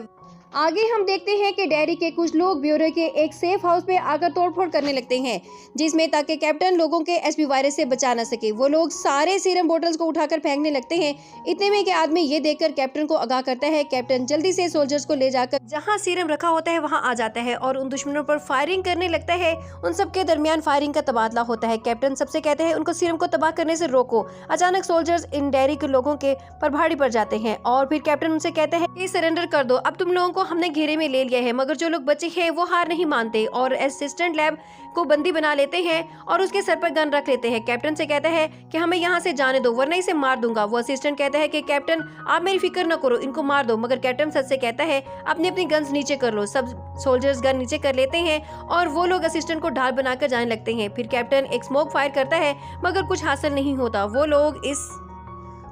आगे हम देखते हैं कि डैरी के कुछ लोग ब्यूरो के एक सेफ हाउस पे आकर तोड़फोड़ करने लगते हैं, जिसमें ताकि कैप्टन लोगों के एसपी वायरस से बचा ना सके। वो लोग सारे सीरम बोतल्स को उठाकर फेंकने लगते हैं। इतने में कि आदमी ये देखकर कैप्टन को आगाह करता है। कैप्टन जल्दी से सोल्जर्स को ले जाकर जहां सीरम रखा होता है वहां आ जाता है और उन दुश्मनों पर फायरिंग करने लगता है। उन सबके दरमियान फायरिंग का तबादला होता है। कैप्टन सबसे कहते हैं उनको सीरम को तबाह करने से रोको। अचानक सोल्जर्स इन डैरी के लोगों के पर भारी पड़ जाते हैं और फिर कैप्टन उनसे कहते हैं कि सरेंडर कर दो, अब तुम लोगों को हमने घेरे में ले लिया है। मगर जो लोग बचे हैं वो हार नहीं मानते और असिस्टेंट लैब को बंदी बना लेते हैं और उसके सर पर गन रख लेते हैं। कैप्टन से कहता है कि हमें यहाँ से जाने दो वरना इसे मार दूंगा। वो असिस्टेंट कहता है कि कैप्टन आप मेरी फिक्र न करो, इनको मार दो। मगर कैप्टन सच से कहता है अपनी अपनी गन्स नीचे कर लो। सब सोल्जर्स गन नीचे कर लेते हैं और वो लोग असिस्टेंट को ढाल बनाकर जाने लगते हैं। फिर कैप्टन एक स्मोक फायर करता है मगर कुछ हासिल नहीं होता। वो लोग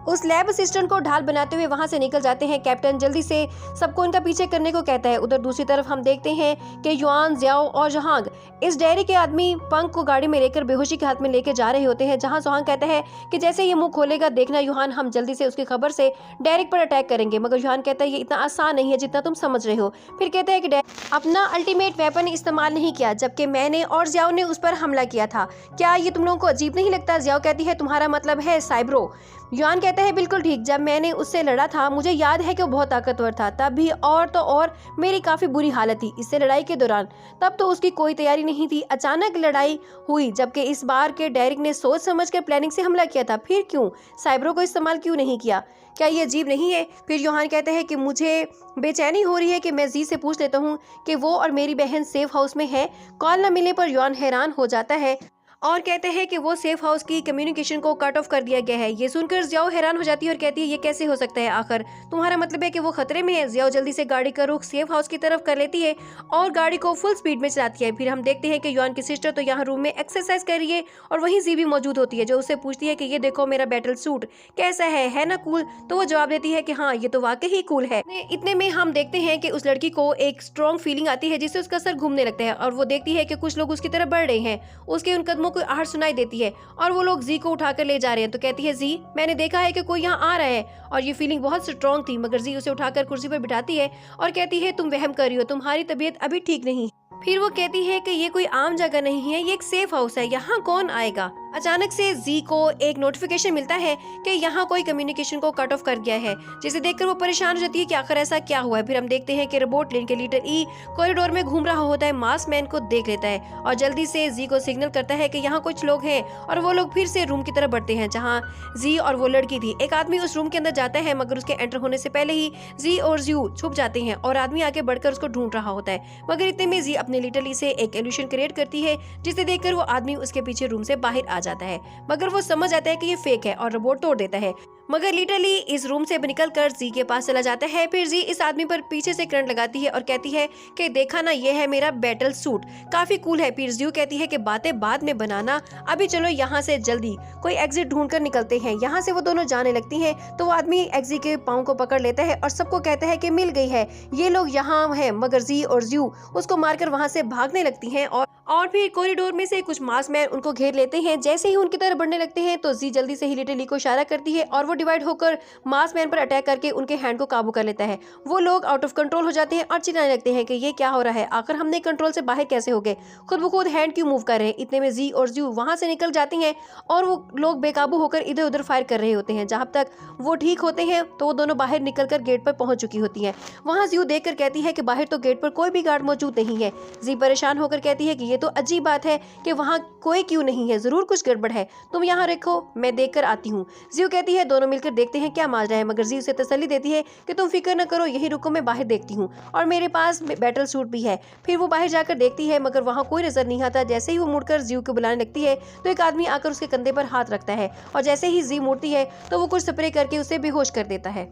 उस लैब असिस्टेंट को ढाल बनाते हुए वहां से निकल जाते हैं। कैप्टन जल्दी से सबको इनका पीछे करने को कहता है। उधर दूसरी तरफ हम देखते हैं कि युआन, ज़ियाओ और जहांग इस डेयरी के आदमी पंक को गाड़ी में लेकर बेहोशी के हाथ में लेके जा रहे होते हैं। जहां जहांग कहता है कि जैसे ये मुंह खोलेगा देखना युआन, हम जल्दी से उसकी खबर से डेरिक पर अटैक करेंगे। मगर युआन कहता है ये इतना आसान नहीं है जितना तुम समझ रहे हो। फिर कहता है कि डेरिक अपना अल्टीमेट वेपन इस्तेमाल नहीं किया जबकि मैंने और ज़ियाओ ने उस पर हमला किया था। क्या ये तुम लोगों को अजीब नहीं लगता? ज़ियाओ कहती है तुम्हारा मतलब है साइब्रो। युआन कहता है बिल्कुल ठीक, जब मैंने उससे लड़ा था मुझे याद है कि वो बहुत ताकतवर था। तब भी और तो और मेरी काफी बुरी हालत थी इससे लड़ाई के दौरान। तब तो उसकी कोई तैयारी नहीं थी, अचानक लड़ाई हुई। जबकि इस बार के डेरिक ने सोच समझकर प्लानिंग से हमला किया था। फिर क्यों साइब्रो को इस्तेमाल क्यों नहीं किया? क्या ये अजीब नहीं है? फिर युआन कहता है कि मुझे बेचैनी हो रही है कि मैं जी से पूछ लेता हूँ कि वो और मेरी बहन सेफ हाउस में है। कॉल न मिलने पर युआन हैरान हो जाता है और कहते हैं कि वो सेफ हाउस की कम्युनिकेशन को कट ऑफ कर दिया गया है। ये सुनकर ज़ियाओ हैरान हो जाती है और कहती है ये कैसे हो सकता है? आखिर तुम्हारा मतलब है कि वो खतरे में है? ज़ियाओ जल्दी से गाड़ी का रुख सेफ हाउस की तरफ कर लेती है और गाड़ी को फुल स्पीड में चलाती है। फिर हम देखते हैं कि युआन की सिस्टर तो यहाँ रूम में एक्सरसाइज कर रही है और वहीं जी भी मौजूद होती है, जो उससे पूछती है कि ये देखो मेरा बैटल सूट कैसा है ना कूल? तो वो जवाब देती है कि हाँ ये तो वाकई ही कूल है। इतने में हम देखते हैं कि उस लड़की को एक स्ट्रॉन्ग फीलिंग आती है जिससे उसका सर घूमने लगता है और वो देखती है कि कुछ लोग उसकी तरफ बढ़ रहे हैं। उसके उन कदमों को आहट सुनाई देती है और वो लोग जी को उठाकर ले जा रहे हैं। तो कहती है जी मैंने देखा है कि कोई यहाँ आ रहा है और ये फीलिंग बहुत स्ट्रॉन्ग थी। मगर जी उसे उठाकर कुर्सी पर बिठाती है और कहती है तुम वहम कर रही हो, तुम्हारी तबीयत अभी ठीक नहीं। फिर वो कहती है कि ये कोई आम जगह नहीं है, ये एक सेफ हाउस है, यहाँ कौन आएगा? अचानक से जी को एक नोटिफिकेशन मिलता है कि यहाँ कोई कम्युनिकेशन को कट ऑफ कर गया है, जिसे देखकर वो परेशान हो जाती है कि आखिर ऐसा क्या हुआ है। फिर हम देखते हैं कि रोबोट लेन के लीडर ई कॉरिडोर में घूम रहा होता है, मास्क मैन को देख लेता है और जल्दी से जी को सिग्नल करता है कि यहाँ कुछ लोग हैं और वो लोग फिर से रूम की तरफ बढ़ते हैं जहाँ जी और वो लड़की थी। एक आदमी उस रूम के अंदर जाता है मगर उसके एंटर होने से पहले ही जी और जू छुप जाते हैं और आदमी आगे बढ़कर उसको ढूंढ रहा होता है। मगर इतने में जी अपने लिटरली से एक इल्यूशन क्रिएट करती है जिसे देखकर वो आदमी उसके पीछे रूम से बाहर आ जाता है। मगर वो समझ आता है कि ये फेक है और रोबोट तोड़ देता है। मगर लिटरली इस रूम से निकलकर जी के पास चला जाता है। फिर जी इस आदमी पर पीछे से करंट लगाती है और कहती है कि देखा ना ये है मेरा बैटल सूट, काफी कूल है। फिर जी कहती है कि बातें बाद में बनाना, अभी चलो यहाँ से जल्दी कोई एग्जिट ढूंढकर निकलते हैं। यहाँ से वो दोनों जाने लगती हैं तो वो आदमी एग्जिट के पाँव को पकड़ लेता है और सबको कहता है कि मिल गई है, ये लोग यहाँ है। मगर जी और जू उसको मारकर वहाँ से भागने लगती हैं और फिर कॉरिडोर में से कुछ मास मैन उनको घेर लेते हैं। जैसे ही उनकी तरफ बढ़ने लगते हैं तो जी जल्दी से ही लिटरली को इशारा करती है और वो डिवाइड होकर मास मैन पर अटैक करके उनके हैंड को काबू कर लेता है। वो लोग आउट ऑफ कंट्रोल हो जाते हैं और चिल्लाने लगते हैं कि ये क्या हो रहा है, आखिर हमने कंट्रोल से बाहर कैसे हो गए, खुद ब खुद हैंड क्यों मूव कर रहे हैं। इतने में जी और जू वहां से निकल जाती हैं और वो लोग बेकाबू होकर इधर उधर फायर कर रहे होते हैं। जहां तक वो ठीक होते हैं तो वो दोनों बाहर निकलकर गेट पर पहुंच चुकी होती हैं। वहां जू देखकर कहती है कि बाहर तो गेट पर कोई भी गार्ड मौजूद नहीं है। जी परेशान होकर कहती है कि ये तो अजीब बात है कि वहाँ कोई क्यों नहीं है, जरूर कुछ गड़बड़ है, तुम यहाँ रखो मैं देख कर आती हूँ। जियो कहती है दोनों दोनों मिलकर देखते हैं क्या माजरा है, मगर जी उसे तसल्ली देती है कि तुम फिक्र न करो, यही रुको, मैं बाहर देखती हूँ और मेरे पास बैटल सूट भी है। फिर वो बाहर जाकर देखती है मगर वहाँ कोई नजर नहीं आता। जैसे ही वो मुड़कर जी को बुलाने लगती है तो एक आदमी आकर उसके कंधे पर हाथ रखता है और जैसे ही जी मुड़ती है तो वो कुछ स्प्रे करके उसे बेहोश कर देता है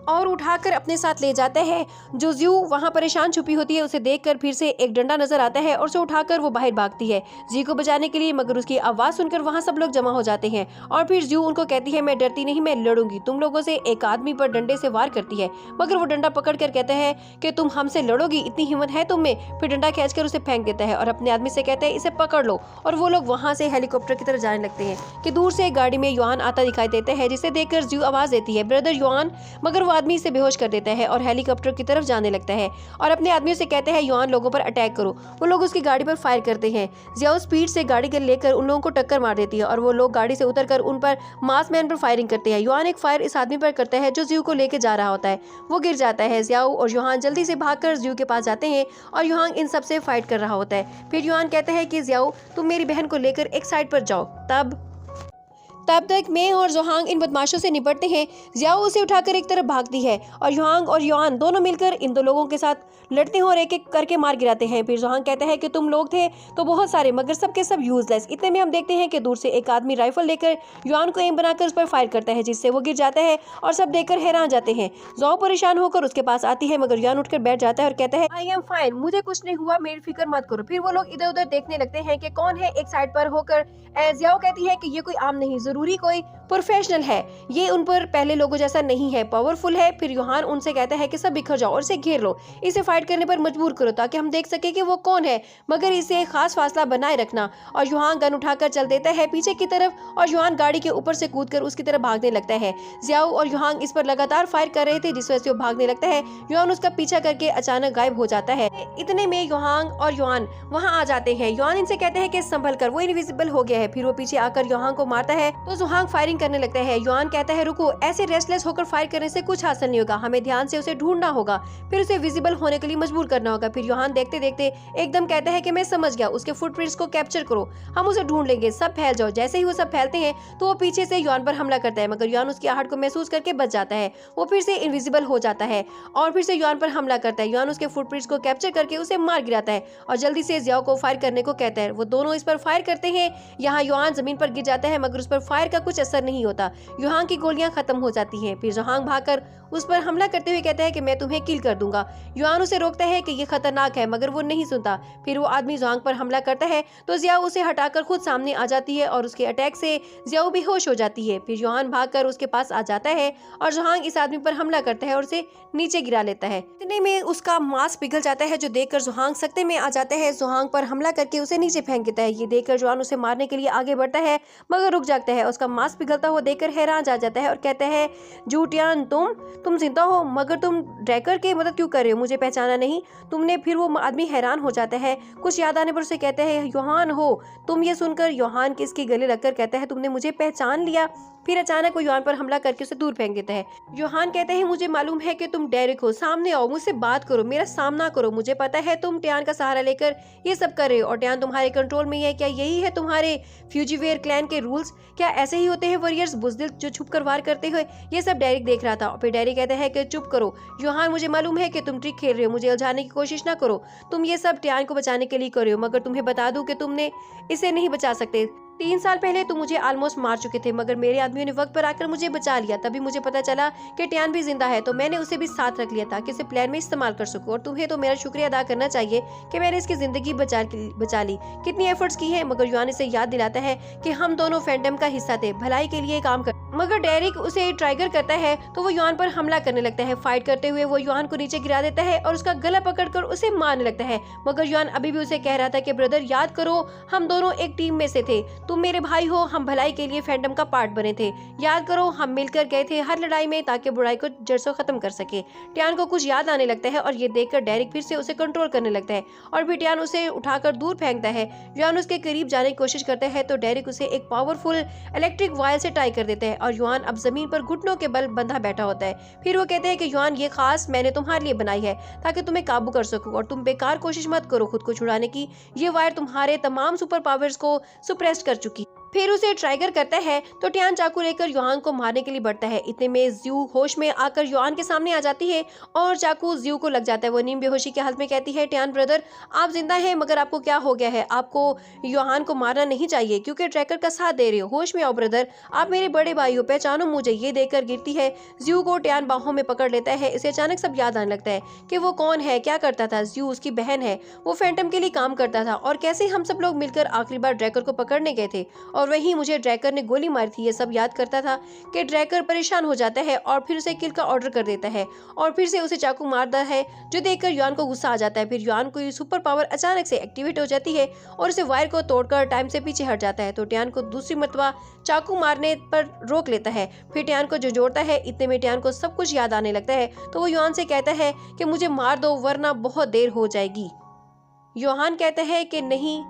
और उठाकर अपने साथ ले जाता है। जो ज्यू वहाँ परेशान छुपी होती है उसे देखकर फिर से एक डंडा नजर आता है और उसे उठाकर वो बाहर भागती है जी को बचाने के लिए, मगर उसकी आवाज सुनकर वहाँ सब लोग जमा हो जाते हैं और फिर ज्यू उनको कहती है मैं डरती नहीं, मैं लड़ूंगी तुम लोगों से। एक आदमी पर डंडे से वार करती है मगर वो डंडा पकड़ कर कहता है कि तुम हमसे लड़ोगी, इतनी हिम्मत है तुम में। फिर डंडा खींचकर उसे फेंक देता है और अपने आदमी से कहता है इसे पकड़ लो, और वो लोग वहाँ से हेलीकॉप्टर की तरफ जाने लगते हैं कि दूर से एक गाड़ी में युआन आता दिखाई देता है, जिसे देखकर ज्यू आवाज देती है ब्रदर युआन, मगर वो आदमी इसे बेहोश कर देता है और हेलीकॉप्टर की तरफ जाने लगता है और अपने आदमियों से कहते हैं युआन लोगों पर अटैक करो। वो लोग उसकी गाड़ी पर फायर करते हैं। जियाओ स्पीड से गाड़ी के लेकर उन लोगों को टक्कर मार देती है और वो लोग गाड़ी से उतरकर उन पर मास मैन पर फायरिंग करते हैं। युआन एक फायर इस आदमी पर करता है जो जियो को लेकर जा रहा होता है, वो गिर जाता है। जियाओ और युआन जल्दी से भागकर जियो के पास जाते हैं और युआन इन सबसे फाइट कर रहा होता है। फिर युआन कहता है कि जियाओ तुम मेरी बहन को लेकर एक साइड पर जाओ। तब तक मैं और जोहांग इन बदमाशों से निपटते हैं। जियाओ उसे उठाकर एक तरफ भागती है और युआंग और युआन दोनों मिलकर इन दो लोगों के साथ लड़ते हैं और एक एक करके मार गिराते हैं। फिर जोहांग कहता है कि तुम लोग थे तो बहुत सारे, मगर सबके सब यूजलेस। इतने में हम देखते हैं कि दूर से एक आदमी राइफल लेकर युआन को एम बनाकर उस पर फायर करता है, जिससे वो गिर जाता है और सब देखकर हैरान जाते हैं। जोहांग परेशान होकर उसके पास आती है मगर युआन उठकर बैठ जाता है और कहता है आई एम फाइन, मुझे कुछ नहीं हुआ, मेरी फिक्र मत करो। फिर वो लोग इधर उधर देखने लगते हैं कि कौन है एक साइड पर होकर। जियाओ कहती है कि ये कोई आम नहीं, जरूरी कोई प्रोफेशनल है, ये उन पर पहले लोगों जैसा नहीं है, पावरफुल है। फिर युआन उनसे कहता है कि सब बिखर जाओ और इसे घेर लो, इसे फाइट करने पर मजबूर करो ताकि हम देख सके कि वो कौन है, मगर इसे खास फासला बनाए रखना। और युआन गन उठाकर चल देता है पीछे की तरफ और युआन गाड़ी के ऊपर से कूदकर उसकी तरफ भागने लगता है। जियाओ और युआन इस पर लगातार फायर कर रहे थे जिस वजह से वो भागने लगता है। युआन उसका पीछा करके अचानक गायब हो जाता है। इतने में युआन और युआन वहाँ आ जाते हैं। युआन इनसे कहते हैं कि संभल कर, वो इनविजिबल हो गया है। फिर वो पीछे आकर युआन को मारता है तो जुहांग फायरिंग करने लगता है। युआन कहता है रुको, ऐसे रेस्टलेस होकर फायर करने से कुछ हासिल नहीं होगा, हमें ध्यान से उसे ढूंढना होगा, फिर उसे विजिबल होने के लिए मजबूर करना होगा। फिर युआन देखते देखते एकदम कहता है कि मैं समझ गया, उसके फुटप्रिंट्स को कैप्चर करो, हम उसे ढूंढ लेंगे, सब फैल जाओ। जैसे ही वो सब फैलते हैं तो वो पीछे से युआन पर हमला करता है, मगर युआन उसकी आहट को महसूस करके बच जाता है। वो फिर से इनविजिबल हो जाता है और फिर से युआन पर हमला करता है। युआन उसके फुटप्रिंट्स को कैप्चर करके उसे मार गिराता है और जल्दी से जियाओ को फायर करने को कहता है। वो दोनों इस पर फायर करते हैं। यहाँ युआन जमीन पर गिर जाता है मगर उस पर फायर का कुछ असर नहीं होता। युआन की गोलियां खत्म हो जाती हैं। फिर जोहांग भागकर उस पर हमला करते हुए कहता है कि मैं तुम्हें किल कर दूंगा। युआन उसे रोकता है कि ये खतरनाक है, मगर वो नहीं सुनता। फिर वो आदमी जोहांग पर हमला करता है तो जियाओ उसे हटाकर खुद सामने आ जाती है और उसके अटैक से जियाओ बेहोश हो जाती है। फिर युआन भागकर उसके पास आ जाता है और जोहांग इस आदमी पर हमला करता है और उसे नीचे गिरा लेता है। इतने में उसका मांस पिघल जाता है, जो देखकर जोहांग सख्ते में आ जाता है। जोहांग पर हमला करके उसे नीचे फेंक देता है। ये देखकर जुआन उसे मारने के लिए आगे बढ़ता है मगर रुक जाता है। उसका मांस पिघलता हुआ देखकर हैरान जा जाता है और कहता है जूटियान तुम जिंदा हो, मगर तुम ड्रैकर की मदद क्यों कर रहे हो, मुझे पहचाना नहीं तुमने। फिर वो आदमी हैरान हो जाता है, कुछ याद आने पर उसे कहता है योहान हो तुम। ये सुनकर योहान किसकी गले लगकर कहता है तुमने मुझे पहचान लिया। फिर अचानक वो योहान पर हमला करके उसे दूर फेंक देता है। योहान कहते हैं मुझे मालूम है कि तुम डेरिक हो, सामने आओ, मुझसे बात करो, मेरा सामना करो। मुझे पता है तुम टियान का सहारा लेकर ये सब कर रहे हो और टियान तुम्हारे कंट्रोल में है। क्या यही है तुम्हारे फ्यूजीवेयर क्लैन के रूल्स? क्या ऐसे ही होते हैं वॉरियर्स, बुजदिल जो छुप कर वार करते हुए? ये सब डेरिक देख रहा था। फिर डेरिक कहता है कि चुप करो योहान, मुझे मालूम है कि तुम ट्रिक खेल रहे हो, मुझे उलझाने की कोशिश ना करो। तुम ये सब टियान को बचाने के लिए कर रहे हो, मगर तुम्हें बता दूं कि तुमने इसे नहीं बचा सकते। 3 साल पहले तुम मुझे ऑलमोस्ट मार चुके थे, मगर मेरे आदमियों ने वक्त पर आकर मुझे बचा लिया। तभी मुझे पता चला कि टियान भी जिंदा है, तो मैंने उसे भी साथ रख लिया ताकि इसे प्लान में इस्तेमाल कर सकूं। और तुम्हें तो मेरा शुक्रिया अदा करना चाहिए कि मैंने इसकी जिंदगी बचा ली। कितनी एफर्ट्स की है। मगर युआन इसे याद दिलाता है कि हम दोनों फैंटम का हिस्सा थे, भलाई के लिए काम कर। मगर डेरिक उसे ट्राइगर करता है तो वो युआन पर हमला करने लगता है। फाइट करते हुए वो युआन को नीचे गिरा देता है और उसका गला पकड़कर उसे मारने लगता है। मगर युआन अभी भी उसे कह रहा था कि ब्रदर याद करो, हम दोनों एक टीम में से थे, तुम मेरे भाई हो, हम भलाई के लिए फैंटम का पार्ट बने थे। याद करो हम मिलकर गए थे हर लड़ाई में ताकि बुराई को जड़ से खत्म कर सके। टियान को कुछ याद आने लगता है और ये देखकर डेरिक फिर से उसे कंट्रोल करने लगता है और फिर टियान उसे उठाकर दूर फेंकता है। युआन उसके करीब जाने की कोशिश करता है तो डेरिक उसे एक पावरफुल इलेक्ट्रिक वायर से टाई कर देता है और युआन अब जमीन पर घुटनों के बल बंधा बैठा होता है। फिर वो कहते हैं कि युआन ये खास मैंने तुम्हारे लिए बनाई है ताकि तुम्हें काबू कर सकूं और तुम बेकार कोशिश मत करो खुद को छुड़ाने की। ये वायर तुम्हारे तमाम सुपर पावर्स को सुप्रेस कर चुकी। फिर उसे ट्राइगर करता है तो ट्यान चाकू लेकर युआन को मारने के लिए बढ़ता है। इतने में ज्यू होश में आकर युआन के सामने आ जाती है और चाकू ज्यू को लग जाता है। वो नीम बेहोशी की हालत में कहती है, ट्यान ब्रदर आप जिंदा हैं, मगर आपको क्या हो गया है? आपको युआन को मारना नहीं चाहिए क्योंकि ट्रैकर का साथ दे रहे हो। होश में आओ ब्रदर, आप मेरे बड़े भाई हो, पहचानो मुझे। ये देखकर गिरती है। ज्यू को ट्यान बाहों में पकड़ लेता है। इसे अचानक सब याद आने लगता है कि वो कौन है, क्या करता था। ज्यू उसकी बहन है, वो फैंटम के लिए काम करता था और कैसे हम सब लोग मिलकर आखिरी बार ड्रैकर को पकड़ने गए थे और वहीं मुझे ड्रैकर ने गोली मारी थी। ये सब याद करता था कि ड्रैकर परेशान हो जाता है और फिर उसे किल का ऑर्डर कर देता है और फिर से उसे चाकू मारता है, जो देखकर युआन को गुस्सा आ जाता है। फिर युआन को सुपर पावर अचानक से एक्टिवेट हो जाती है और उसे वायर को तोड़कर टाइम से पीछे हट जाता है। तो ट्यान को दूसरी मर्तबा चाकू मारने पर रोक लेता है। फिर ट्यान को झंझोड़ता है। इतने में ट्यान को सब कुछ याद आने लगता है तो वो युआन से कहता है कि मुझे मार दो वरना बहुत देर हो जाएगी। युआन कहता है कि नहीं,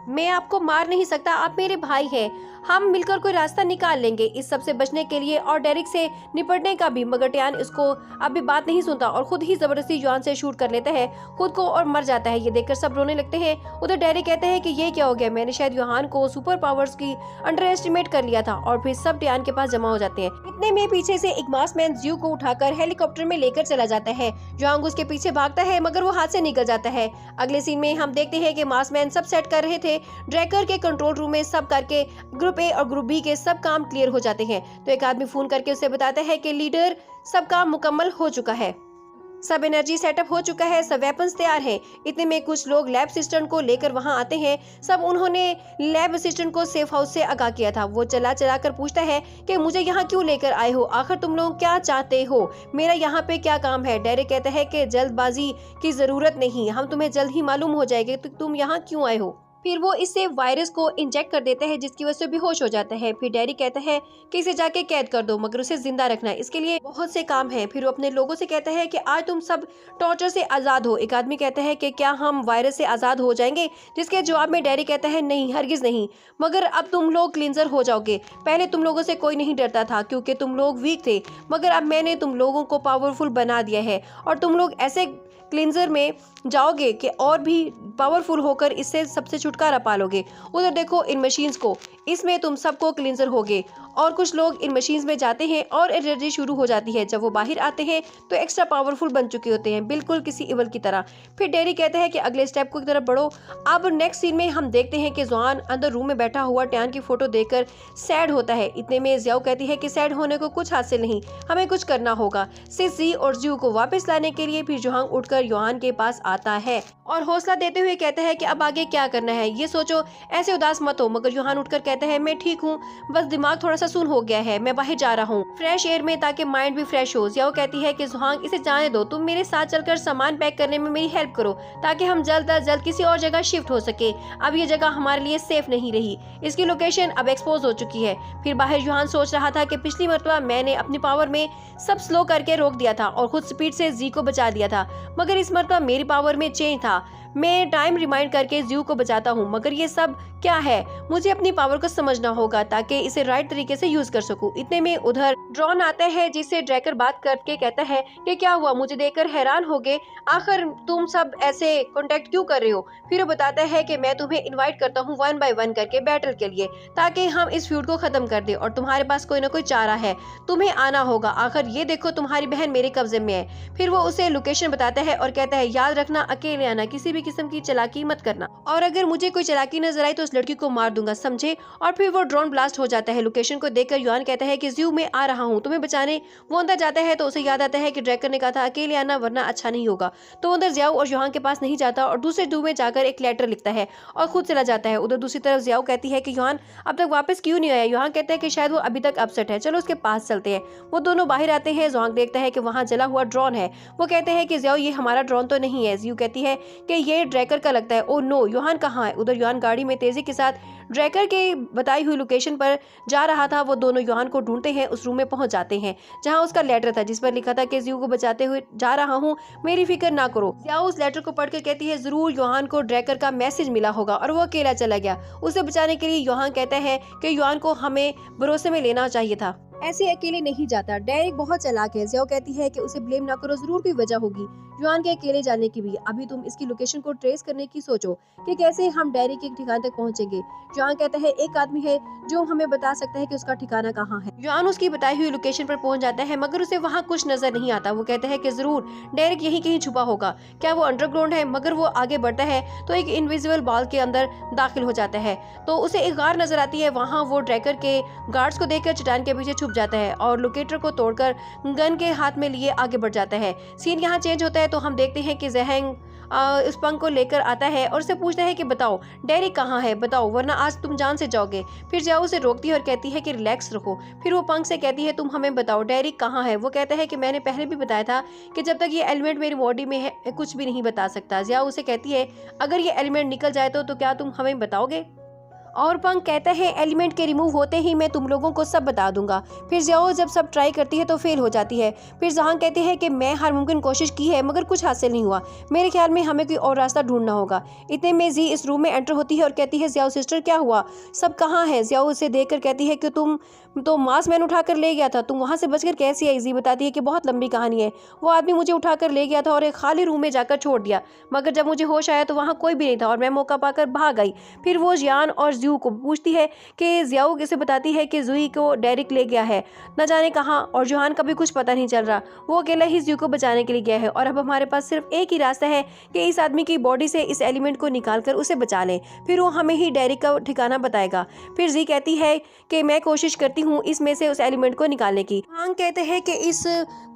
मैं आपको मार नहीं सकता, आप मेरे भाई हैं, हम मिलकर कोई रास्ता निकाल लेंगे इस सब से बचने के लिए और डेरिक से निपटने का भी। मगर ट्यान इसको अभी बात नहीं सुनता और खुद ही जबरदस्ती युआन से शूट कर लेता है खुद को और मर जाता है। ये देखकर सब रोने लगते हैं। उधर डेरिक कहते हैं कि ये क्या हो गया, मैंने शायद युआन को सुपर पावर्स की अंडर एस्टिमेट कर लिया था। और फिर सब ट्यान के पास जमा हो जाते हैं। इतने में पीछे से एक मास्कमैन ज्यू को उठाकर हेलीकॉप्टर में लेकर चला जाता है। युआन उसके पीछे भागता है मगर वो हाथ से निकल जाता है। अगले सीन में हम देखते हैं कि मास्कमैन सब सेट कर रहे थे ड्रैकर के कंट्रोल रूम में। सब करके ग्रुप ए और ग्रुप बी के सब काम क्लियर हो जाते हैं। तो एक आदमी फोन करके उसे बताता है कि लीडर सब काम मुकम्मल हो चुका है, सब एनर्जी सेटअप हो चुका है, सब वेपन्स तैयार हैं। इतने में कुछ लोग लैब असिस्टेंट को लेकर वहां आते हैं। सब उन्होंने लैब असिस्टेंट को सेफ हाउस से आगाह किया था। वो चला चला कर पूछता है कि मुझे यहाँ क्यों लेकर आए हो, आखिर तुम लोग क्या चाहते हो, मेरा यहाँ पे क्या काम है। डेरिक कहता है कि जल्दबाजी की जरूरत नहीं, हम तुम्हें जल्द ही मालूम हो जाएगा तो तुम यहाँ क्यों आए हो। फिर वो इससे वायरस को इंजेक्ट कर देता है जिसकी वजह से बेहोश हो जाता है। फिर डेरिक कहता है कि इसे जाके कैद कर दो मगर उसे जिंदा रखना है, इसके लिए बहुत से काम है। फिर वो अपने लोगों से कहता है कि आज तुम सब टॉर्चर से आजाद हो। एक आदमी कहता है कि क्या हम वायरस से आजाद हो जाएंगे, जिसके जवाब में डेरिक कहता है नहीं, हरगिज नहीं, मगर अब तुम लोग क्लींजर हो जाओगे। पहले तुम लोगों से कोई नहीं डरता था क्योंकि तुम लोग वीक थे, मगर अब मैंने तुम लोगों को पावरफुल बना दिया है और तुम लोग ऐसे क्लींजर में जाओगे कि और भी पावरफुल होकर इससे सबसे छुटकारा पालोगे। उधर देखो इन मशीन्स को, इसमें तुम सबको क्लींजर होगे। और कुछ लोग इन मशीन्स में जाते हैं और एनर्जी शुरू हो जाती है। जब वो बाहर आते हैं तो एक्स्ट्रा पावरफुल बन चुके होते हैं, बिल्कुल किसी इवल की तरह। फिर डेरी कहता है कि अगले स्टेप की तरफ बढ़ो। अब नेक्स्ट सीन में हम देखते हैं कि जुआन अंदर रूम में बैठा हुआ ट्यान की फोटो देखकर सैड होता है। इतने में ज्याओ कहती है कि सैड होने को कुछ हासिल नहीं, हमें कुछ करना होगा सिसी और ज्यू को वापस लाने के लिए। फिर जुहांग उठकर युआन के पास आता है और हौसला देते हुए कहता है कि अब आगे क्या करना है ये सोचो, ऐसे उदास मत हो। मगर युआन उठकर कहता है मैं ठीक हूँ, बस दिमाग थोड़ा सा सुन हो गया है, मैं बाहर जा रहा हूँ फ्रेश एयर में ताकि माइंड भी फ्रेश हो। जियाओ कहती है कि जुहांग इसे जाने दो, तुम मेरे साथ चलकर सामान पैक करने में मेरी हेल्प करो ताकि हम जल्द अज जल्द किसी और जगह शिफ्ट हो सके। अब ये जगह हमारे लिए सेफ नहीं रही, इसकी लोकेशन अब एक्सपोज हो चुकी है। फिर बाहर युआन सोच रहा था कि पिछली मरतबा मैंने अपनी पावर में सब स्लो करके रोक दिया था और खुद स्पीड से जी को बचा दिया था, मगर इस मरतबा मेरी पावर में चेंज था, मैं टाइम रिमाइंड करके ज्यू को बचाता हूँ। मगर ये सब क्या है, मुझे अपनी पावर को समझना होगा ताकि इसे राइट तरीके से यूज कर सकूं। इतने में उधर ड्रॉन आता है जिससे ड्रैकर बात करके कहता है कि क्या हुआ, मुझे देखकर हैरान हो गए, आखिर तुम सब ऐसे कांटेक्ट क्यों कर रहे हो। फिर वो बताता है कि मैं तुम्हें इनवाइट करता हूँ 1 by 1 करके बैटल के लिए ताकि हम इस फ्यूड को खत्म कर दे और तुम्हारे पास कोई ना कोई चारा है, तुम्हें आना होगा। आखिर ये देखो तुम्हारी बहन मेरे कब्जे में है। फिर वो उसे लोकेशन बताता है और कहता है याद रखना अकेले आना, किसी भी किस्म की चालाकी मत करना, और अगर मुझे कोई चालाकी नजर आई तो उस लड़की को मार दूंगा, समझे। और फिर वो ड्रोन ब्लास्ट हो जाता है। लोकेशन को देखकर युआन कहता है कि ज्यू मैं आ रहा हूँ तुम्हें बचाने। वो अंदर जाता है तो उसे याद आता है कि ड्रैकर ने कहा था अकेले आना वरना अच्छा नहीं होगा। तो अंदर जियाओ और युआन के पास नहीं जाता और दूसरे डू में जाकर एक लेटर लिखता है और खुद चला जाता है। उधर दूसरी तरफ जियाओ कहती है कि युआन अब तक वापस क्यों नहीं आया। युआन कहता है कि शायद वो अभी तक अपसेट है, चलो उसके पास चलते हैं। वो दोनों बाहर आते हैं। जुआन देखता है कि वहाँ जला हुआ ड्रोन है। वो कहते हैं कि जियाओ ये हमारा ड्रोन तो नहीं है। जियो कहती है कि ये ड्रैकर का लगता है। ओ नो, युआन कहाँ है। उधर युआन गाड़ी में तेजी के साथ ड्रैकर के बताई हुई लोकेशन पर जा रहा था। वो दोनों युआन को ढूंढते हैं। उस रूम में पहुंच जाते हैं जहां उसका लेटर था जिस पर लिखा था कि जियो को बचाते हुए जा रहा हूं, मेरी फिक्र ना करो। जियाओ उस लेटर को पढ़कर कहती है जरूर युआन को ड्रैकर का मैसेज मिला होगा और वो अकेला चला गया। उसे बचाने के लिए युआन कहता है कि युआन को हमें भरोसे में लेना चाहिए था। ऐसे अकेले नहीं जाता। डेरिक बहुत चालाक है। ज़ियाओ कहती है कि उसे ब्लेम ना करो, जरूर कोई वजह होगी युआन के अकेले जाने की भी। अभी तुम इसकी लोकेशन को ट्रेस करने की सोचो कि कैसे हम डेरिक के ठिकाने तक पहुंचेंगे। युआन कहता है एक आदमी है जो हमें बता सकता है कि उसका ठिकाना कहाँ है। युआन उसकी बताई हुई लोकेशन पर पहुंच जाता है, मगर उसे वहाँ कुछ नजर नहीं आता। वो कहता है कि जरूर डेरिक यहीं कहीं छुपा होगा। क्या वो अंडरग्राउंड है? मगर वो आगे बढ़ता है तो एक इनविजिबल बॉल के अंदर दाखिल हो जाता है, तो उसे एक गार नजर आती है। वहाँ वो ट्रैकर के गार्ड्स को देखकर चट्टान के पीछे छुप जाता है और लोकेटर को तोड़कर गन के हाथ में लिए आगे बढ़ जाता है। सीन यहाँ चेंज होता है तो हम देखते हैं कि ज़ेहंग उस पंख को लेकर आता है और उससे पूछता है कि बताओ डेरिक कहाँ है, बताओ वरना आज तुम जान से जाओगे। फिर ज़ियाओ उसे रोकती है और कहती है कि रिलैक्स रखो। फिर वो पंख से कहती है तुम हमें बताओ डेरिक कहाँ है। वो कहता है कि मैंने पहले भी बताया था कि जब तक ये एलिमेंट मेरी बॉडी में है कुछ भी नहीं बता सकता। ज़ियाओ उसे कहती है अगर ये एलिमेंट निकल जाए तो क्या तुम हमें बताओगे? और पंख कहता है एलिमेंट के रिमूव होते ही मैं तुम लोगों को सब बता दूंगा। फिर ज़ियाओ जब सब ट्राई करती है तो फेल हो जाती है। फिर ज़हांग कहते हैं कि मैं हर मुमकिन कोशिश की है मगर कुछ हासिल नहीं हुआ, मेरे ख्याल में हमें कोई और रास्ता ढूंढना होगा। इतने में जी इस रूम में एंटर होती है और कहती है ज़ियाओ सिस्टर क्या हुआ, सब कहाँ है? ज़ियाओ उसे देखकर कहती है कि तुम तो मास मैन उठा कर ले गया था, तुम वहाँ से बचकर कैसे आई? जी बताती है कि बहुत लंबी कहानी है, वो आदमी मुझे उठा कर ले गया था और एक खाली रूम में जाकर छोड़ दिया, मगर जब मुझे होश आया तो वहाँ कोई भी नहीं था और मैं मौका पाकर भाग आई। फिर वो जियान और ज़्यू को पूछती है कि ज़ियाओ किसे बताती है कि ज़ुई को डेरिक ले गया है न जाने कहाँ, और जोहान का भी कुछ पता नहीं चल रहा, वो अकेला ही ज़्यू को बचाने के लिए गया है और अब हमारे पास सिर्फ एक ही रास्ता है कि इस आदमी की बॉडी से इस एलिमेंट को निकाल कर उसे बचा लें, फिर वो हमें ही डेरिक का ठिकाना बताएगा। फिर जी कहती है कि मैं कोशिश करती हूँ इसमें से उस एलिमेंट को निकालने की। हांग कहते हैं कि इस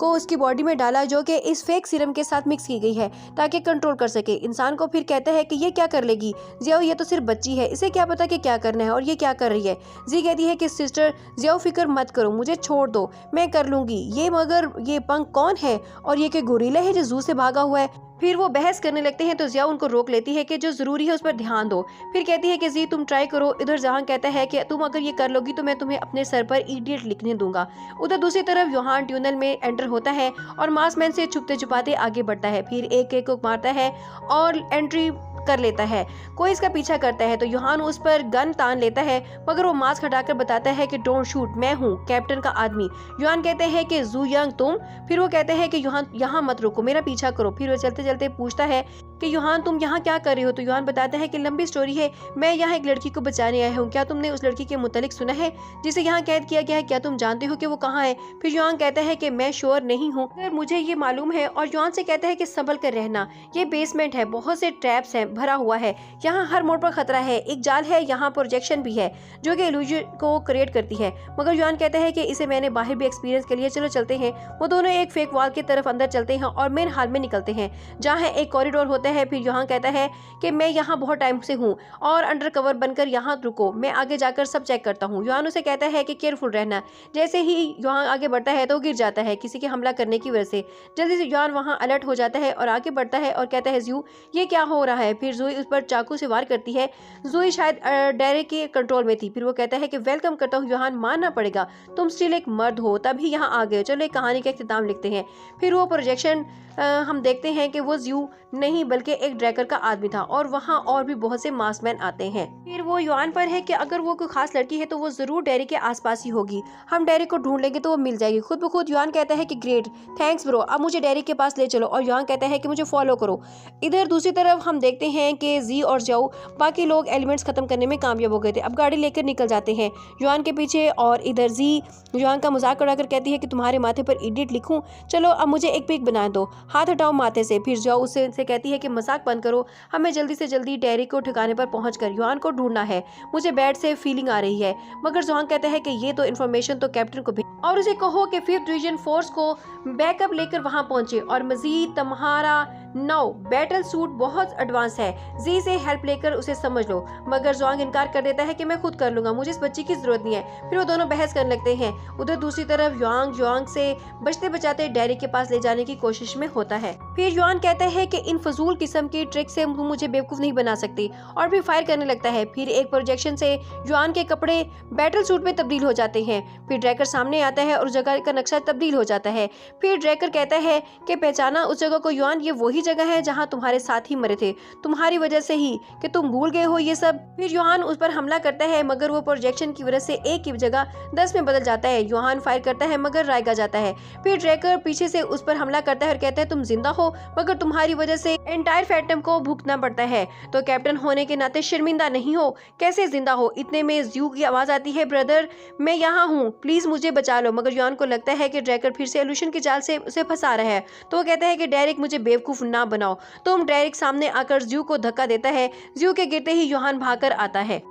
को उसकी बॉडी में डाला जो कि इस फेक सीरम के साथ मिक्स की गई है ताकि कंट्रोल कर सके इंसान को। फिर कहता है कि ये क्या कर लेगी ज़ियाओ, ये तो सिर्फ बच्ची है, इसे क्या पता कि क्या करना है और ये क्या कर रही है। जी कहती है कि सिस्टर ज़ियाओ फिक्र मत करो, मुझे छोड़ दो, मैं कर लूंगी ये। मगर ये पंख कौन है और ये कोई गोरिल्ला है जो जू से भागा हुआ है? फिर वो बहस करने लगते हैं तो ज़ियाओ उनको रोक लेती है कि जो जरूरी है उस पर ध्यान दो। फिर कहती है कि जी तुम ट्राई करो। इधर जहां कहता है कि तुम अगर ये कर लोगी तो मैं तुम्हें अपने सर पर इडियट लिखने दूंगा। उधर दूसरी तरफ योहान ट्यूनल में एंटर होता है और मासमैन से छुपते छुपाते आगे बढ़ता है, फिर एक एक को मारता है और एंट्री कर लेता है। कोई इसका पीछा करता है तो योहान उस पर गन तान लेता है, मगर वो मास्क हटाकर बताता है कि डोंट शूट, मैं हूँ कैप्टन का आदमी। योहान कहते हैं कि जू यंग तुम? फिर वो कहते हैं कि योहान यहाँ मत रुको, मेरा पीछा करो। फिर वो चलते चलते पूछता है कि योहान तुम यहाँ क्या कर रहे हो? तो योहान बताता है कि लंबी स्टोरी है, मैं यहाँ एक लड़की को बचाने आया हूँ। क्या तुमने उस लड़की के मुतालिक सुना है जिसे यहाँ कैद किया गया है? क्या तुम जानते हो कि वो कहाँ है? फिर योहान कहता है कि मैं श्योर नहीं हूँ, अगर मुझे ये मालूम है। और योहान से कहता है कि संभल कर रहना, ये बेसमेंट है, बहुत से ट्रैप्स हैं, भरा हुआ है, यहाँ हर मोड़ पर खतरा है, एक जाल है, यहाँ प्रोजेक्शन भी है जो कि इल्यूजन को क्रिएट करती है। मगर योहान कहता है कि इसे मैंने बाहर भी एक्सपीरियंस के लिए, चलो चलते हैं। वो दोनों एक फेक वॉल की तरफ अंदर चलते हैं और मेन हॉल में निकलते हैं जहाँ एक कॉरिडोर होता है। फिर योहान कहता है कि मैं यहाँ बहुत टाइम से हूँ और अंडर कवर बनकर यहाँ रुको, मैं आगे जाकर सब चेक करता हूँ। योहान उसे कहता है कि केयरफुल रहना। जैसे ही योहान आगे बढ़ता है तो गिर जाता है किसी के हमला करने की वजह से। जल्दी से योहान वहाँ अलर्ट हो जाता है और आगे बढ़ता है और कहता है ज़्यू ये क्या हो रहा है? फिर ज़ुई उस पर चाकू से वार करती है। ज़ुई शायद डेरिक के कंट्रोल में थी। फिर वो कहता है कि वेलकम करता हूँ योहान, मानना पड़ेगा तुम स्टिल एक मर्द हो, तभी यहाँ आ गए, चलो एक कहानी का इख्तिताम लिखते हैं। फिर वो प्रोजेक्शन हम देखते हैं कि वो ज़्यू नहीं बल्कि एक ड्रैकर का आदमी था और वहाँ और भी बहुत से मास्कमैन आते हैं। फिर वो योहान पर है कि अगर वो कोई खास लड़की है तो वो जरूर डेरिक के आसपास ही होगी, हम डेरिक को ढूंढ लेंगे तो वो मिल जाएगी खुद ब खुद। योहान कहता है कि ग्रेट थैंक्स ब्रो, अब मुझे डेरिक के पास ले चलो। और योहान कहता है कि मुझे फॉलो करो। इधर दूसरी तरफ हम देखते हैं कि जी और ज़ियाओ बाकी लोग एलिमेंट्स खत्म करने में कामयाब हो गए थे, अब गाड़ी लेकर निकल जाते हैं योहान के पीछे। और इधर जी योहान का मजाक उड़ाकर कहती है कि तुम्हारे माथे पर इडियट लिखूं, चलो अब मुझे एक पिक बना दो, हाथ हटाओ माथे से। फिर ज़ियाओ उससे कहती है कि मजाक बंद करो, हमें जल्दी से जल्दी डेरिक को ठिकाने पर पहुंचकर योहान को ढूंढना है, मुझे बैड से फीलिंग आ रही है। मगर जोहान कहता है कि ये तो इन्फॉर्मेशन तो कैप्टन को भी, और उसे कहो कि 5th डिवीजन फोर्स को बैकअप लेकर वहां पहुंचे और मजीद तुम्हारा नौ बैटल सूट बहुत एडवांस है, जी से हेल्प लेकर उसे समझ लो। मगर जोंग इनकार कर देता है कि मैं खुद कर लूंगा, मुझे इस बच्ची की जरूरत नहीं है। फिर वो दोनों बहस करने लगते हैं। उधर दूसरी तरफ योंग से बचते बचाते डेरिक के पास ले जाने की कोशिश में होता है। फिर योंग कहता है कि इन फजूल किस्म की ट्रिक से तुम मुझे बेवकूफ नहीं बना सकती, और फिर फायर करने लगता है। फिर एक प्रोजेक्शन से योंग के कपड़े बैटल सूट में तब्दील हो जाते हैं। फिर ड्रैकर सामने आता है और जगह का नक्शा तब्दील हो जाता है। फिर ड्रैकर कहता है कि पहचाना उस जगह को योंग, ये वही जगह है जहाँ तुम्हारे साथी मरे थे, तुम्हारी वजह से ही, कि तुम भूल गए हो ये सब। फिर योहान उस पर हमला करता है मगर वो प्रोजेक्शन की वजह से 1 की जगह 10 में बदल जाता है। योहान फायर करता है मगर रायगा जाता है। फिर ड्रैकर पीछे से उस पर हमला करता है और कहता है तुम जिंदा हो मगर तुम्हारी वजह से एंटायर फैंटम को भुगतना पड़ता है, तो कैप्टन होने के नाते शर्मिंदा नहीं हो, कैसे जिंदा हो। इतने में ज़्यू की आवाज आती है, ब्रदर मैं यहाँ हूँ, प्लीज मुझे बचा लो। मगर योहान को लगता है कि ड्रैकर फिर से इल्यूशन की जाल से उसे फंसा रहा है, तो वो कहता है कि डेरिक मुझे बेवकूफ ना बनाओ। तो डेरिक सामने आकर ज़्यू को धक्का देता है। ज़्यू के गिरते ही योहान भागकर आता है,